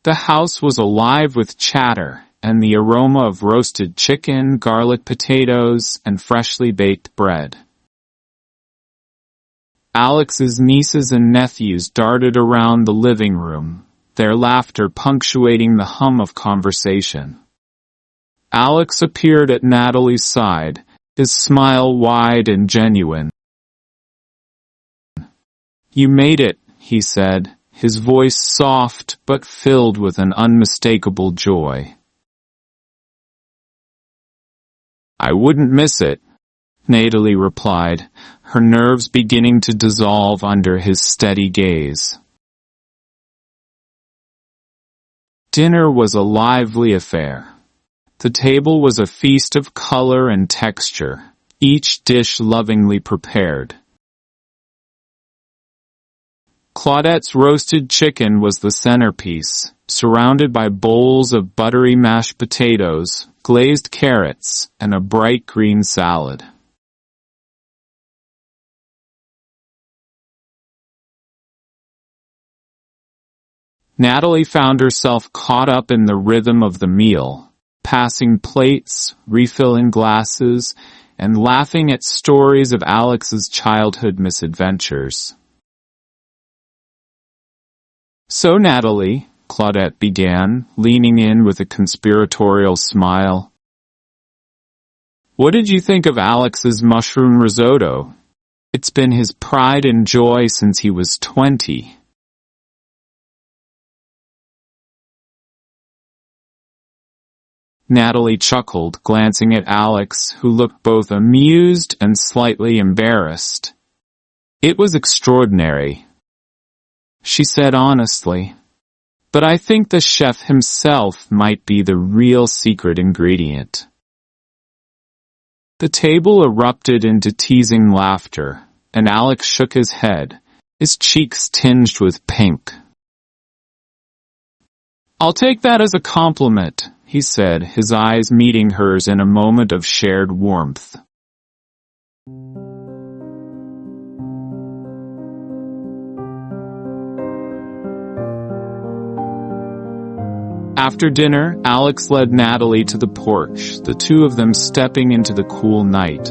The house was alive with chatter and the aroma of roasted chicken, garlic potatoes, and freshly baked bread. Alex's nieces and nephews darted around the living room, their laughter punctuating the hum of conversation. Alex appeared at Natalie's side, his smile wide and genuine. "You made it," he said, his voice soft but filled with an unmistakable joy. "I wouldn't miss it," Natalie replied, her nerves beginning to dissolve under his steady gaze. Dinner was a lively affair. The table was a feast of color and texture, each dish lovingly prepared. Claudette's roasted chicken was the centerpiece, surrounded by bowls of buttery mashed potatoes, glazed carrots, and a bright green salad. Natalie found herself caught up in the rhythm of the meal, passing plates, refilling glasses, and laughing at stories of Alex's childhood misadventures. "So, Natalie," Claudette began, leaning in with a conspiratorial smile, "what did you think of Alex's mushroom risotto? It's been his pride and joy since he was 20. Natalie chuckled, glancing at Alex, who looked both amused and slightly embarrassed. "It was extraordinary," she said honestly. "But I think the chef himself might be the real secret ingredient." The table erupted into teasing laughter, and Alex shook his head, his cheeks tinged with pink. "I'll take that as a compliment," he said, his eyes meeting hers in a moment of shared warmth. After dinner, Alex led Natalie to the porch, the two of them stepping into the cool night.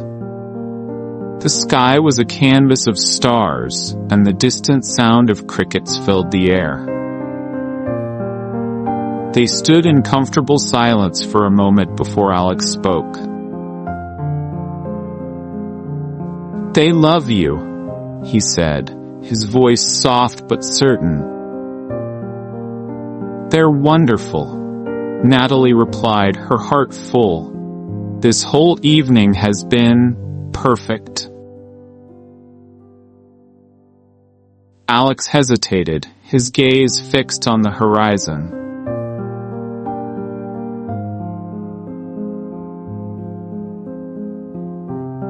The sky was a canvas of stars, and the distant sound of crickets filled the air. They stood in comfortable silence for a moment before Alex spoke. "They love you," he said, his voice soft but certain. "They're wonderful," Natalie replied, her heart full. "This whole evening has been perfect." Alex hesitated, his gaze fixed on the horizon.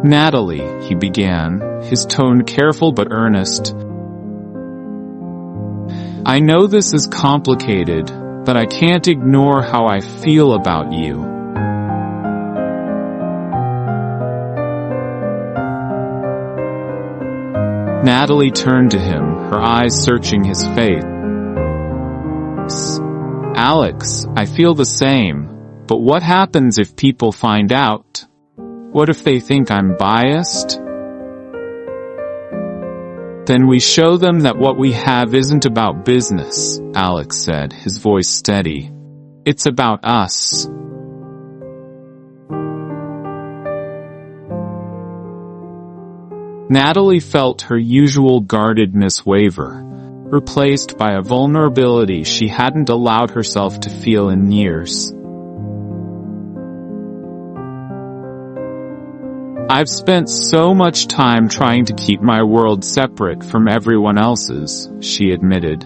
"Natalie," he began, his tone careful but earnest, "I know this is complicated, but I can't ignore how I feel about you." Natalie turned to him, her eyes searching his face. Alex, I feel the same. But what happens if people find out? What if they think I'm biased? Then we show them that what we have isn't about business, Alex said, his voice steady. It's about us. Natalie felt her usual guardedness waver, replaced by a vulnerability she hadn't allowed herself to feel in years. I've spent so much time trying to keep my world separate from everyone else's, she admitted.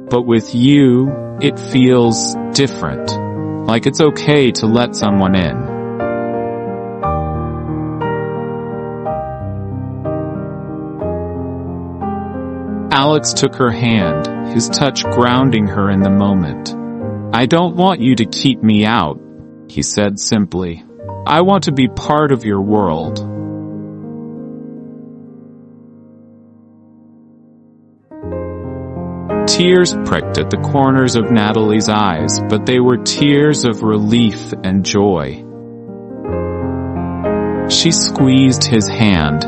But with you, it feels different. Like it's okay to let someone in. Alex took her hand, his touch grounding her in the moment. I don't want you to keep me out, he said simply. I want to be part of your world. Tears pricked at the corners of Natalie's eyes, but they were tears of relief and joy. She squeezed his hand,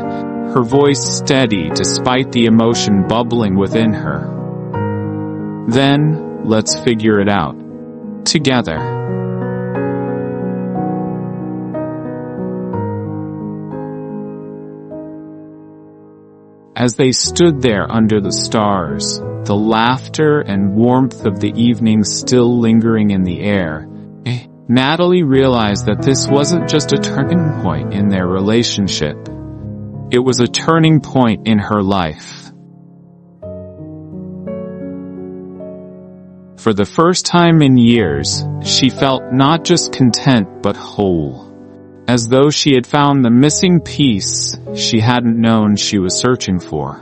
her voice steady despite the emotion bubbling within her. Then, let's figure it out. Together. As they stood there under the stars, the laughter and warmth of the evening still lingering in the air, Natalie realized that this wasn't just a turning point in their relationship. It was a turning point in her life. For the first time in years, she felt not just content but whole. As though she had found the missing piece she hadn't known she was searching for.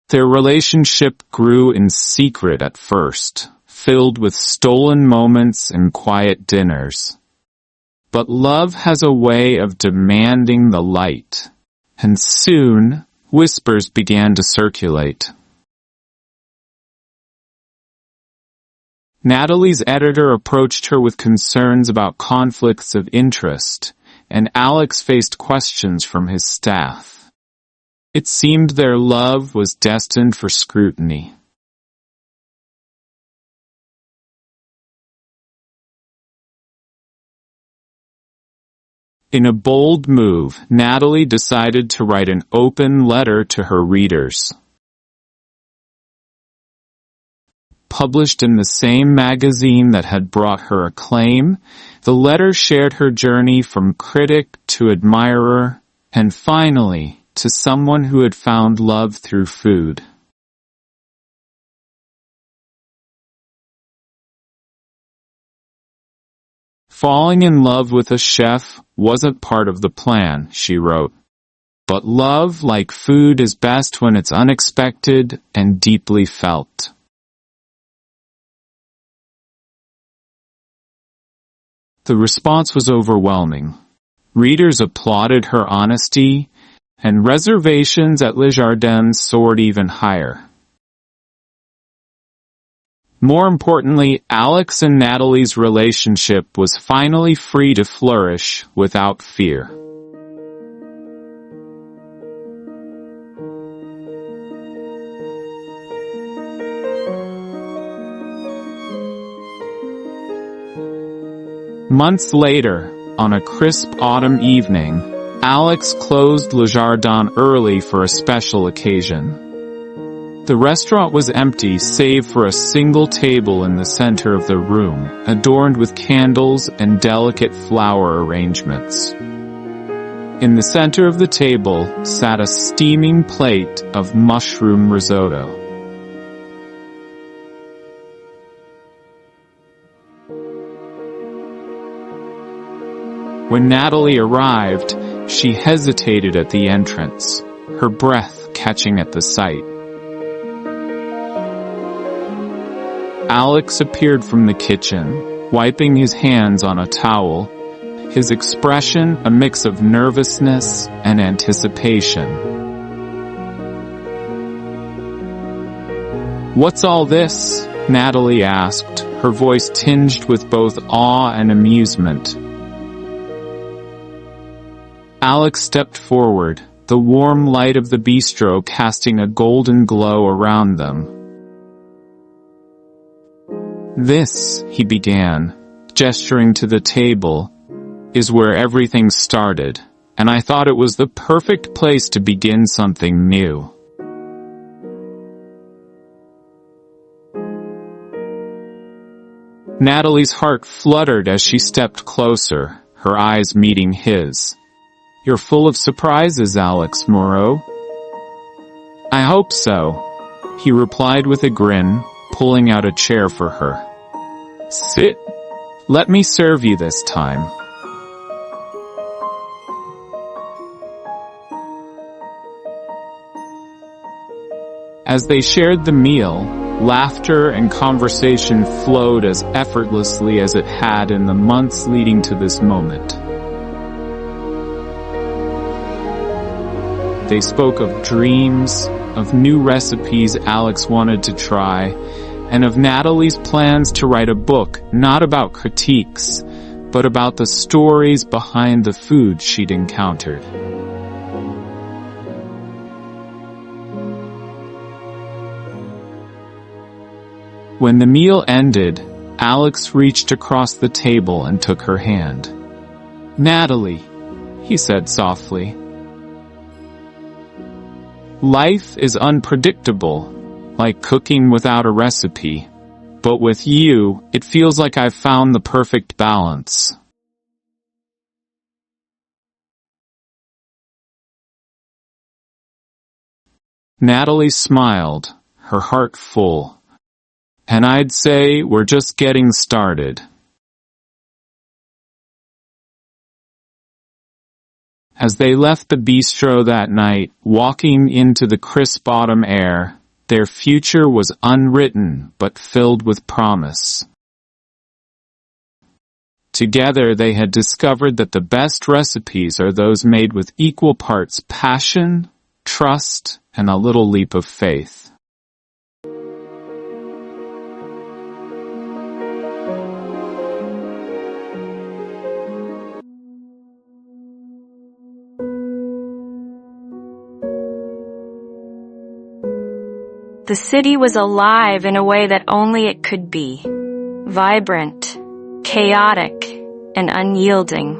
Their relationship grew in secret at first, filled with stolen moments and quiet dinners. But love has a way of demanding the light, and soon, whispers began to circulate. Natalie's editor approached her with concerns about conflicts of interest, and Alex faced questions from his staff. It seemed their love was destined for scrutiny. In a bold move, Natalie decided to write an open letter to her readers. Published in the same magazine that had brought her acclaim, the letter shared her journey from critic to admirer, and finally, to someone who had found love through food. Falling in love with a chef wasn't part of the plan, she wrote. But love, like food, is best when it's unexpected and deeply felt. The response was overwhelming. Readers applauded her honesty, and reservations at Le Jardin soared even higher. More importantly, Alex and Natalie's relationship was finally free to flourish without fear. Months later, on a crisp autumn evening, Alex closed Le Jardin early for a special occasion. The restaurant was empty save for a single table in the center of the room, adorned with candles and delicate flower arrangements. In the center of the table sat a steaming plate of mushroom risotto. When Natalie arrived, she hesitated at the entrance, her breath catching at the sight. Alex appeared from the kitchen, wiping his hands on a towel, his expression a mix of nervousness and anticipation. "What's all this?" Natalie asked, her voice tinged with both awe and amusement. Alex stepped forward, the warm light of the bistro casting a golden glow around them. "This," he began, gesturing to the table, "is where everything started, and I thought it was the perfect place to begin something new." Natalie's heart fluttered as she stepped closer, her eyes meeting his. "You're full of surprises, Alex Moreau." "I hope so," he replied with a grin, pulling out a chair for her. "Sit. Let me serve you this time." As they shared the meal, laughter and conversation flowed as effortlessly as it had in the months leading to this moment. They spoke of dreams, of new recipes Alex wanted to try, and of Natalie's plans to write a book not about critiques, but about the stories behind the food she'd encountered. When the meal ended, Alex reached across the table and took her hand. "Natalie," he said softly, "life is unpredictable, like cooking without a recipe, but with you, it feels like I've found the perfect balance." Natalie smiled, her heart full. "And I'd say we're just getting started." As they left the bistro that night, walking into the crisp autumn air, their future was unwritten but filled with promise. Together they had discovered that the best recipes are those made with equal parts passion, trust, and a little leap of faith. The city was alive in a way that only it could be. Vibrant, chaotic, and unyielding.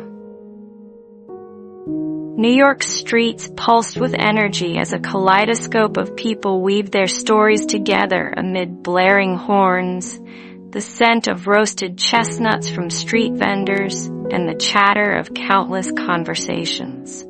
New York's streets pulsed with energy as a kaleidoscope of people weaved their stories together amid blaring horns, the scent of roasted chestnuts from street vendors, and the chatter of countless conversations.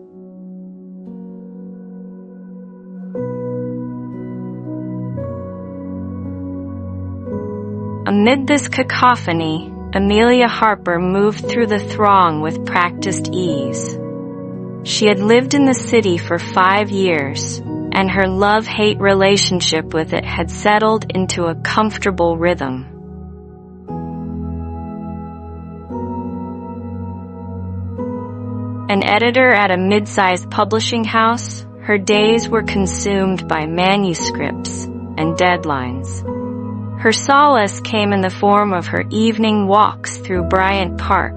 Amid this cacophony, Amelia Harper moved through the throng with practiced ease. She had lived in the city for 5 years, and her love-hate relationship with it had settled into a comfortable rhythm. An editor at a mid-sized publishing house, her days were consumed by manuscripts and deadlines. Her solace came in the form of her evening walks through Bryant Park,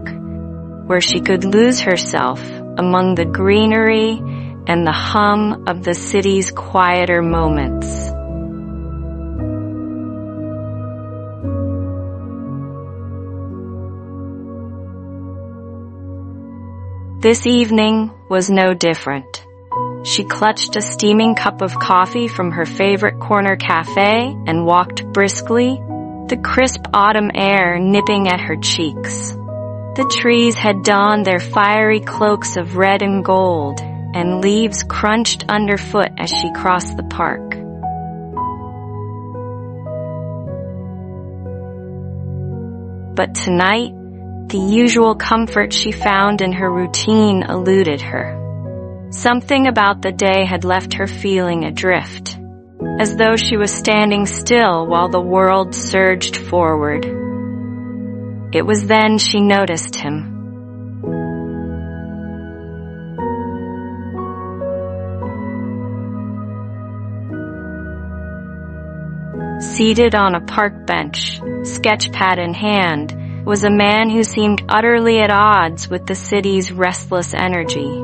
where she could lose herself among the greenery and the hum of the city's quieter moments. This evening was no different. She clutched a steaming cup of coffee from her favorite corner cafe and walked briskly, the crisp autumn air nipping at her cheeks. The trees had donned their fiery cloaks of red and gold, and leaves crunched underfoot as she crossed the park. But tonight, the usual comfort she found in her routine eluded her. Something about the day had left her feeling adrift, as though she was standing still while the world surged forward. It was then she noticed him. Seated on a park bench, sketchpad in hand, was a man who seemed utterly at odds with the city's restless energy.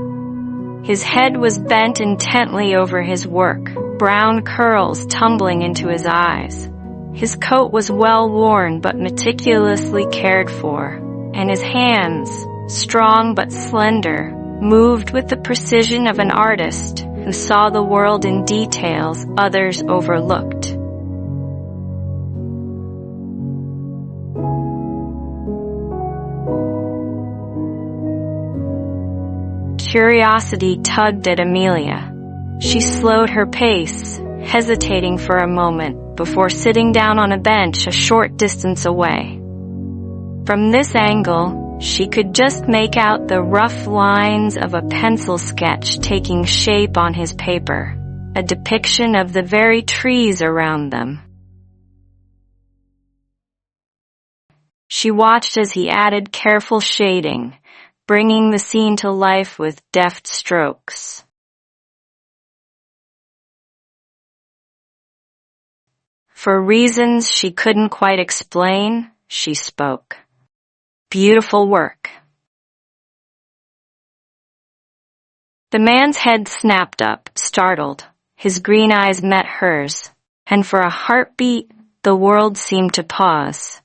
His head was bent intently over his work, brown curls tumbling into his eyes. His coat was well worn but meticulously cared for, and his hands, strong but slender, moved with the precision of an artist who saw the world in details others overlooked. Curiosity tugged at Amelia. She slowed her pace, hesitating for a moment before sitting down on a bench a short distance away. From this angle, she could just make out the rough lines of a pencil sketch taking shape on his paper, a depiction of the very trees around them. She watched as he added careful shading, bringing the scene to life with deft strokes. For reasons she couldn't quite explain, she spoke. Beautiful work. The man's head snapped up, startled. His green eyes met hers, and for a heartbeat, the world seemed to pause.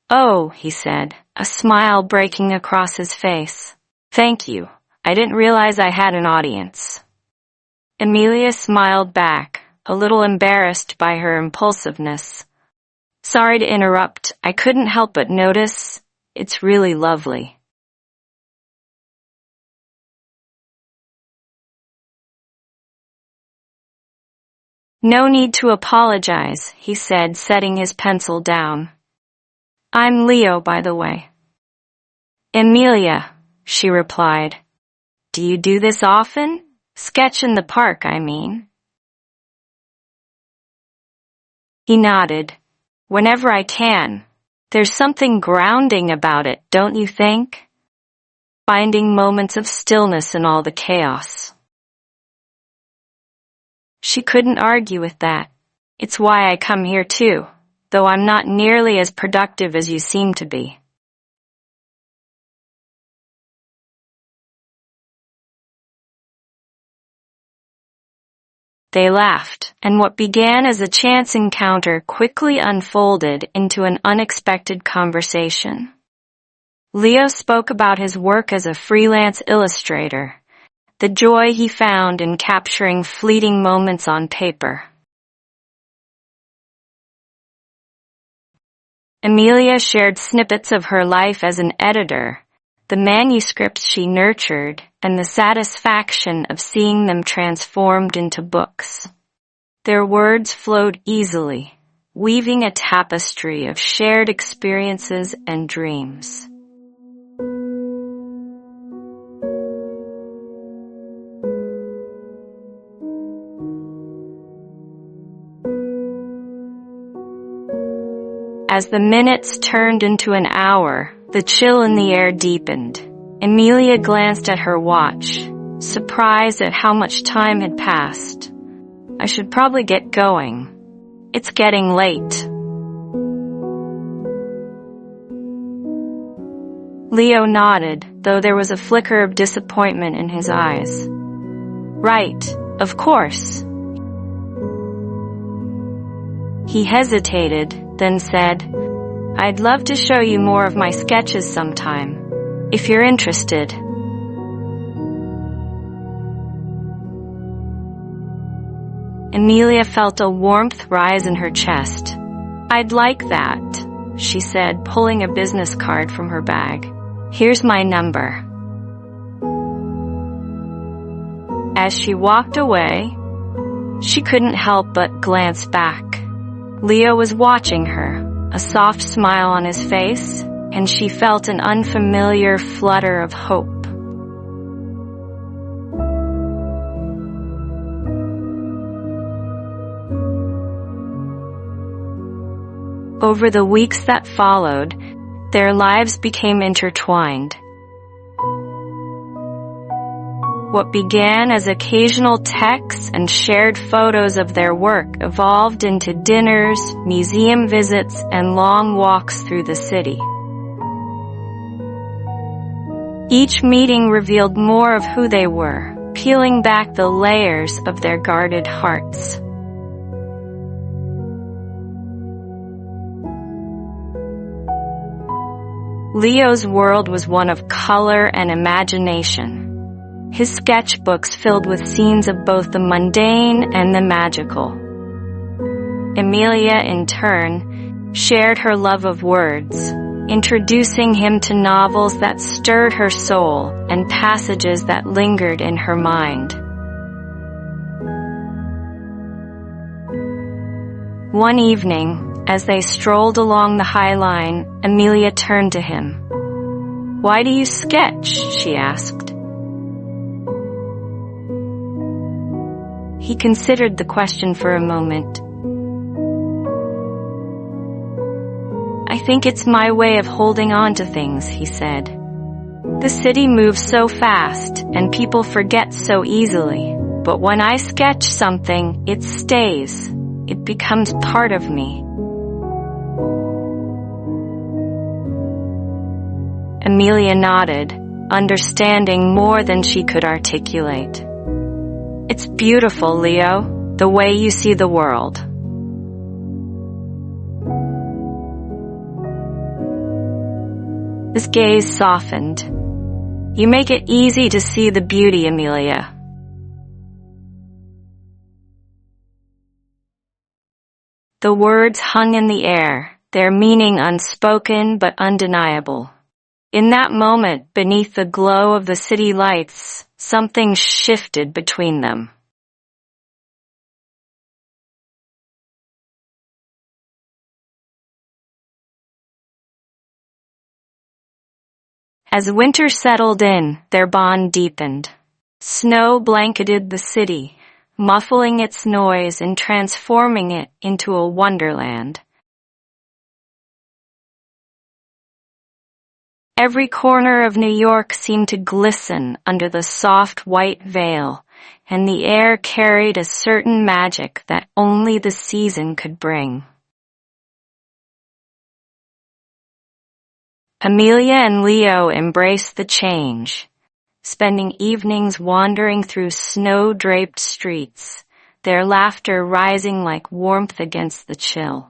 "Oh," he said, a smile breaking across his face. "Thank you. I didn't realize I had an audience." Amelia smiled back, a little embarrassed by her impulsiveness. "Sorry to interrupt. I couldn't help but notice. It's really lovely." "No need to apologize," he said, setting his pencil down. "I'm Leo, by the way." "Amelia," she replied. "Do you do this often? Sketch in the park, I mean." He nodded. "Whenever I can. There's something grounding about it, don't you think? Finding moments of stillness in all the chaos." She couldn't argue with that. "It's why I come here too, though I'm not nearly as productive as you seem to be." They laughed, and what began as a chance encounter quickly unfolded into an unexpected conversation. Leo spoke about his work as a freelance illustrator, the joy he found in capturing fleeting moments on paper. Amelia shared snippets of her life as an editor, the manuscripts she nurtured, and the satisfaction of seeing them transformed into books. Their words flowed easily, weaving a tapestry of shared experiences and dreams. As the minutes turned into an hour, the chill in the air deepened. Amelia glanced at her watch, surprised at how much time had passed. "I should probably get going. It's getting late." Leo nodded, though there was a flicker of disappointment in his eyes. "Right, of course." He hesitated, then said, "I'd love to show you more of my sketches sometime, if you're interested." Amelia felt a warmth rise in her chest. "I'd like that," she said, pulling a business card from her bag. "Here's my number." As she walked away, she couldn't help but glance back. Leo was watching her, a soft smile on his face, and she felt an unfamiliar flutter of hope. Over the weeks that followed, their lives became intertwined. What began as occasional texts and shared photos of their work evolved into dinners, museum visits, and long walks through the city. Each meeting revealed more of who they were, peeling back the layers of their guarded hearts. Leo's world was one of color and imagination. His sketchbooks filled with scenes of both the mundane and the magical. Amelia, in turn, shared her love of words, introducing him to novels that stirred her soul and passages that lingered in her mind. One evening, as they strolled along the High Line, Amelia turned to him. "Why do you sketch?" she asked. He considered the question for a moment. "I think it's my way of holding on to things," he said. "The city moves so fast, and people forget so easily. But when I sketch something, it stays. It becomes part of me." Amelia nodded, understanding more than she could articulate. "It's beautiful, Leo, the way you see the world." His gaze softened. "You make it easy to see the beauty, Amelia." The words hung in the air, their meaning unspoken but undeniable. In that moment, beneath the glow of the city lights, something shifted between them. As winter settled in, their bond deepened. Snow blanketed the city, muffling its noise and transforming it into a wonderland. Every corner of New York seemed to glisten under the soft white veil, and the air carried a certain magic that only the season could bring. Amelia and Leo embraced the change, spending evenings wandering through snow-draped streets, their laughter rising like warmth against the chill.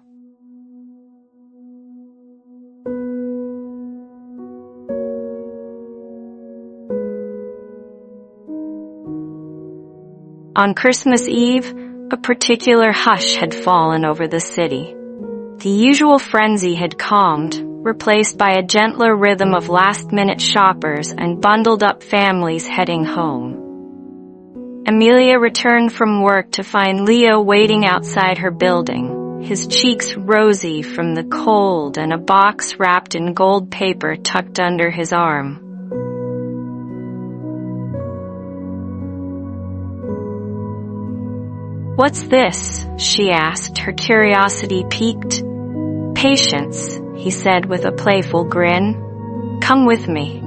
On Christmas Eve, a particular hush had fallen over the city. The usual frenzy had calmed, replaced by a gentler rhythm of last-minute shoppers and bundled-up families heading home. Amelia returned from work to find Leo waiting outside her building, his cheeks rosy from the cold and a box wrapped in gold paper tucked under his arm. "What's this?" she asked, her curiosity piqued. "Patience," he said with a playful grin. "Come with me."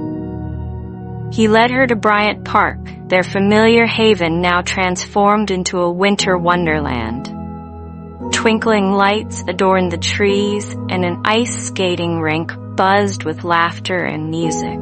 He led her to Bryant Park, their familiar haven now transformed into a winter wonderland. Twinkling lights adorned the trees, and an ice skating rink buzzed with laughter and music.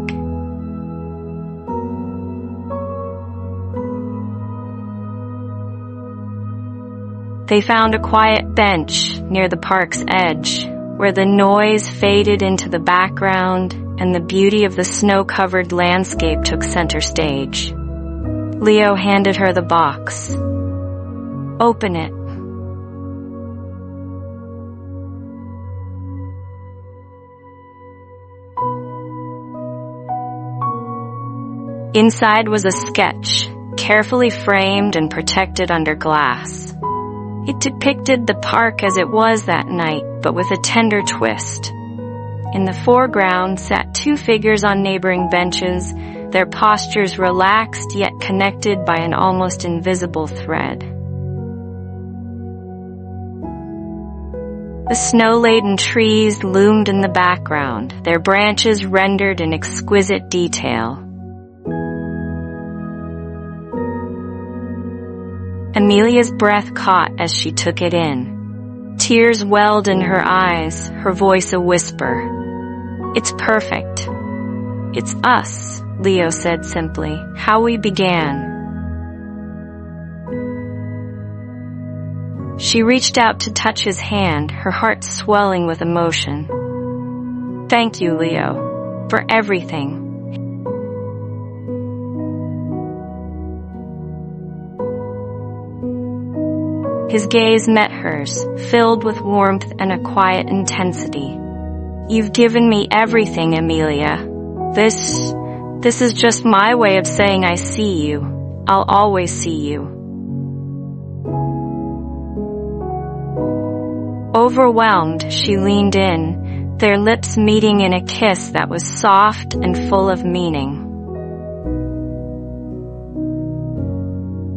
They found a quiet bench near the park's edge, where the noise faded into the background and the beauty of the snow-covered landscape took center stage. Leo handed her the box. "Open it." Inside was a sketch, carefully framed and protected under glass. It depicted the park as it was that night, but with a tender twist. In the foreground sat two figures on neighboring benches, their postures relaxed yet connected by an almost invisible thread. The snow-laden trees loomed in the background, their branches rendered in exquisite detail. Amelia's breath caught as she took it in. Tears welled in her eyes, her voice a whisper. "It's perfect. It's us," Leo said simply. "How we began." She reached out to touch his hand, her heart swelling with emotion. "Thank you, Leo, for everything." His gaze met hers, filled with warmth and a quiet intensity. "You've given me everything, Amelia. This is just my way of saying I see you. I'll always see you." Overwhelmed, she leaned in, their lips meeting in a kiss that was soft and full of meaning.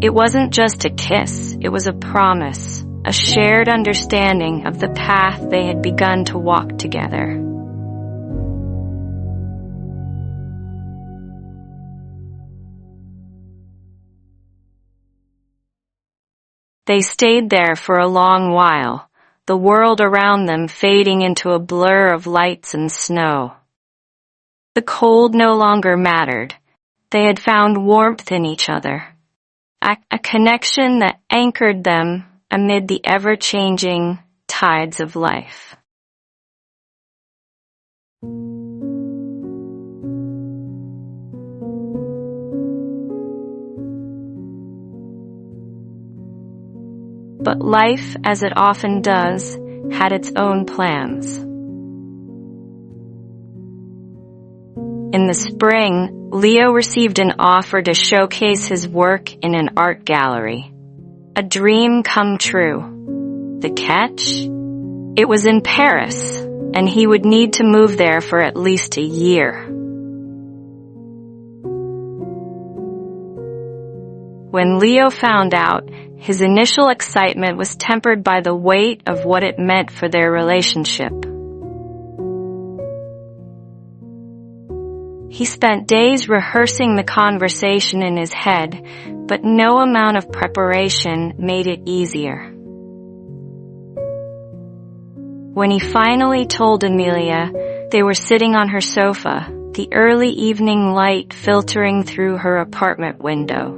It wasn't just a kiss, it was a promise, a shared understanding of the path they had begun to walk together. They stayed there for a long while, the world around them fading into a blur of lights and snow. The cold no longer mattered. They had found warmth in each other. A connection that anchored them amid the ever-changing tides of life. But life, as it often does, had its own plans. In the spring, Leo received an offer to showcase his work in an art gallery. A dream come true. The catch? It was in Paris, and he would need to move there for at least a year. When Leo found out, his initial excitement was tempered by the weight of what it meant for their relationship. He spent days rehearsing the conversation in his head, but no amount of preparation made it easier. When he finally told Amelia, they were sitting on her sofa, the early evening light filtering through her apartment window.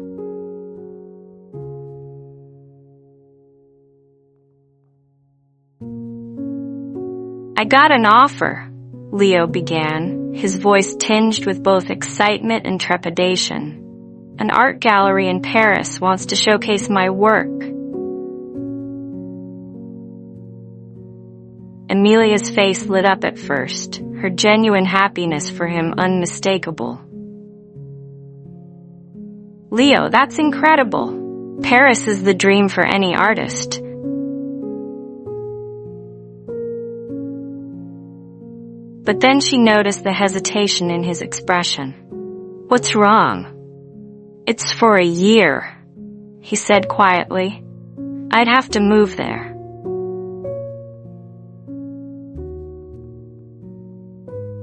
"I got an offer," Leo began, his voice tinged with both excitement and trepidation. "An art gallery in Paris wants to showcase my work." Amelia's face lit up at first, her genuine happiness for him unmistakable. "Leo, that's incredible. Paris is the dream for any artist." But then she noticed the hesitation in his expression. "What's wrong?" "It's for a year," he said quietly. "I'd have to move there."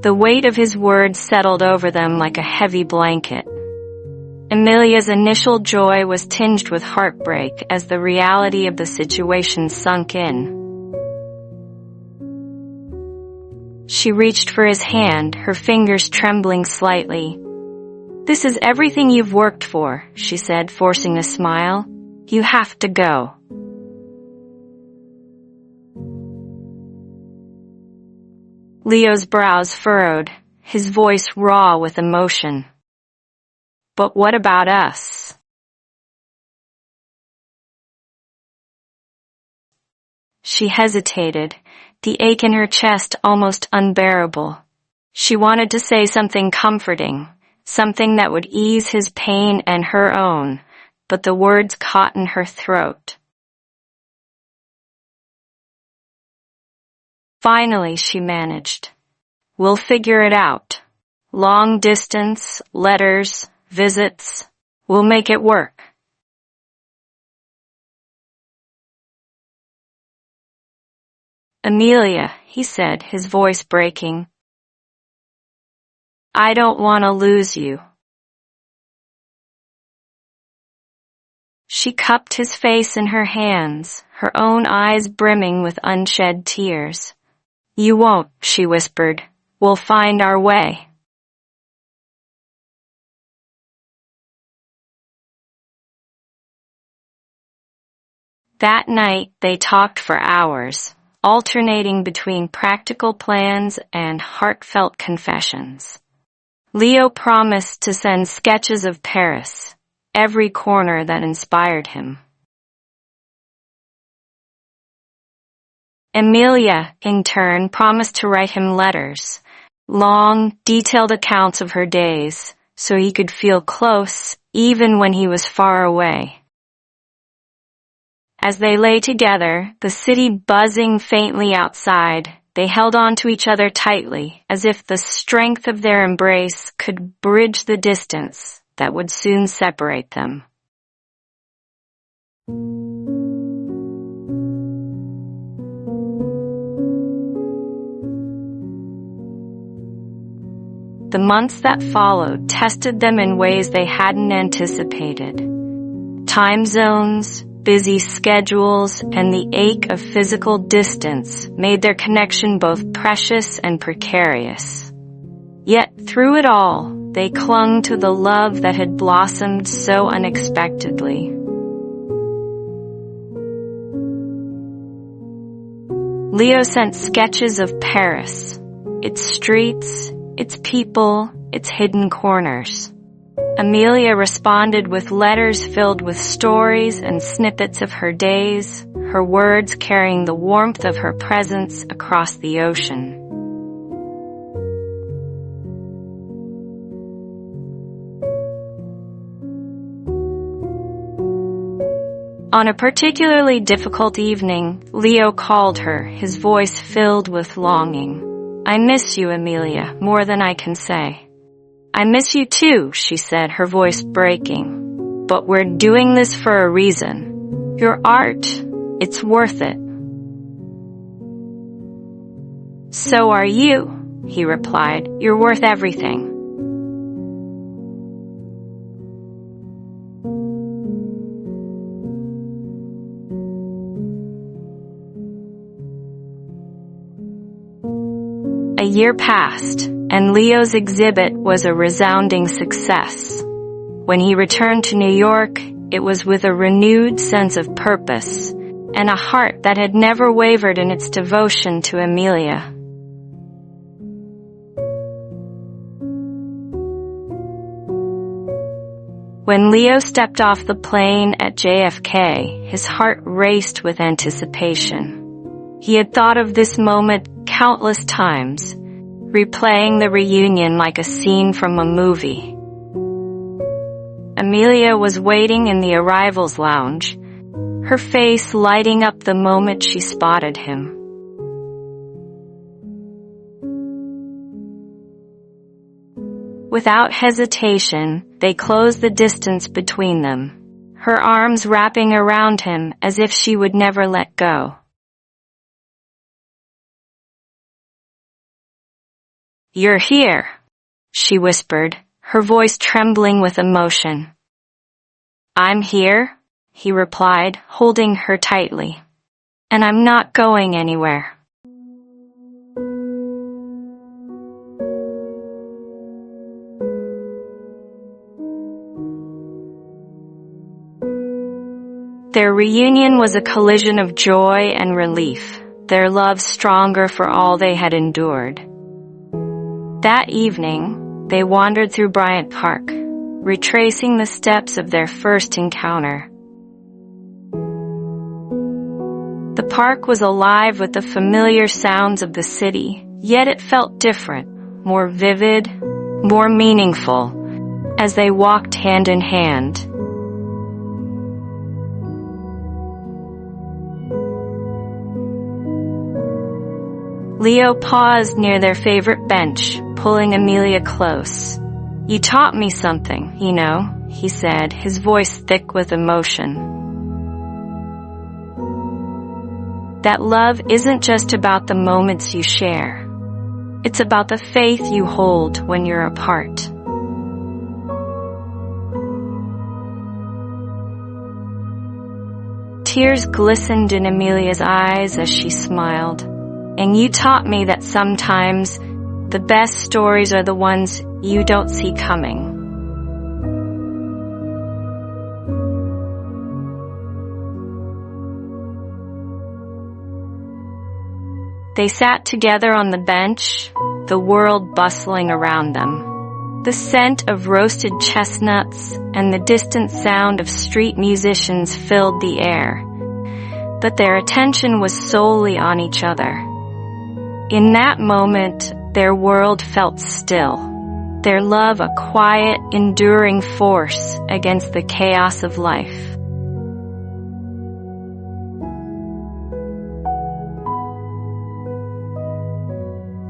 The weight of his words settled over them like a heavy blanket. Amelia's initial joy was tinged with heartbreak as the reality of the situation sunk in. She reached for his hand, her fingers trembling slightly. "This is everything you've worked for," she said, forcing a smile. "You have to go." Leo's brows furrowed, his voice raw with emotion. "But what about us?" She hesitated, the ache in her chest almost unbearable. She wanted to say something comforting, something that would ease his pain and her own, but the words caught in her throat. Finally, she managed. "We'll figure it out. Long distance, letters, visits. We'll make it work." "Amelia," he said, his voice breaking. "I don't want to lose you." She cupped his face in her hands, her own eyes brimming with unshed tears. "You won't," she whispered. "We'll find our way." That night, they talked for hours, alternating between practical plans and heartfelt confessions. Leo promised to send sketches of Paris, every corner that inspired him. Amelia, in turn, promised to write him letters, long, detailed accounts of her days, so he could feel close even when he was far away. As they lay together, the city buzzing faintly outside, they held on to each other tightly, as if the strength of their embrace could bridge the distance that would soon separate them. The months that followed tested them in ways they hadn't anticipated. Time zones, busy schedules, and the ache of physical distance made their connection both precious and precarious. Yet through it all, they clung to the love that had blossomed so unexpectedly. Leo sent sketches of Paris, its streets, its people, its hidden corners. Amelia responded with letters filled with stories and snippets of her days, her words carrying the warmth of her presence across the ocean. On a particularly difficult evening, Leo called her, his voice filled with longing. "I miss you, Amelia, more than I can say." "I miss you too," she said, her voice breaking. "But we're doing this for a reason. Your art, it's worth it." "So are you," he replied. "You're worth everything." A year passed, and Leo's exhibit was a resounding success. When he returned to New York, it was with a renewed sense of purpose and a heart that had never wavered in its devotion to Amelia. When Leo stepped off the plane at JFK, his heart raced with anticipation. He had thought of this moment countless times, replaying the reunion like a scene from a movie. Amelia was waiting in the arrivals lounge, her face lighting up the moment she spotted him. Without hesitation, they closed the distance between them, her arms wrapping around him as if she would never let go. "You're here," she whispered, her voice trembling with emotion. "I'm here," he replied, holding her tightly. "And I'm not going anywhere." Their reunion was a collision of joy and relief, their love stronger for all they had endured. That evening, they wandered through Bryant Park, retracing the steps of their first encounter. The park was alive with the familiar sounds of the city, yet it felt different, more vivid, more meaningful, as they walked hand in hand. Leo paused near their favorite bench, pulling Amelia close. "You taught me something, you know," he said, his voice thick with emotion. that love isn't just about the moments you share. It's about the faith you hold when you're apart. Tears glistened in Amelia's eyes as she smiled. And you taught me that sometimes the best stories are the ones you don't see coming. They sat together on the bench, the world bustling around them. The scent of roasted chestnuts and the distant sound of street musicians filled the air, but their attention was solely on each other. In that moment, their world felt still, their love a quiet, enduring force against the chaos of life.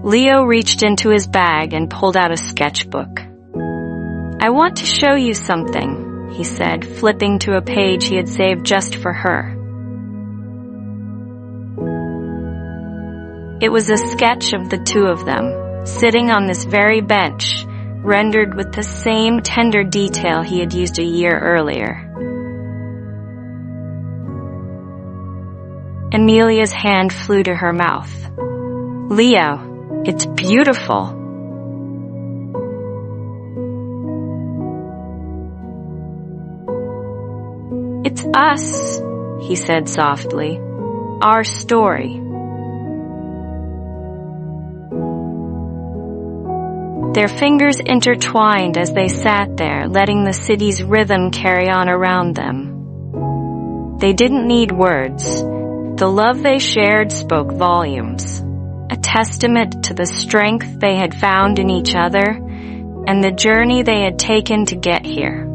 Leo reached into his bag and pulled out a sketchbook. "I want to show you something," he said, flipping to a page he had saved just for her. It was a sketch of the two of them, sitting on this very bench, rendered with the same tender detail he had used a year earlier. Amelia's hand flew to her mouth. "Leo, it's beautiful." "It's us," he said softly. "Our story." Their fingers intertwined as they sat there, letting the city's rhythm carry on around them. They didn't need words. The love they shared spoke volumes, a testament to the strength they had found in each other and the journey they had taken to get here.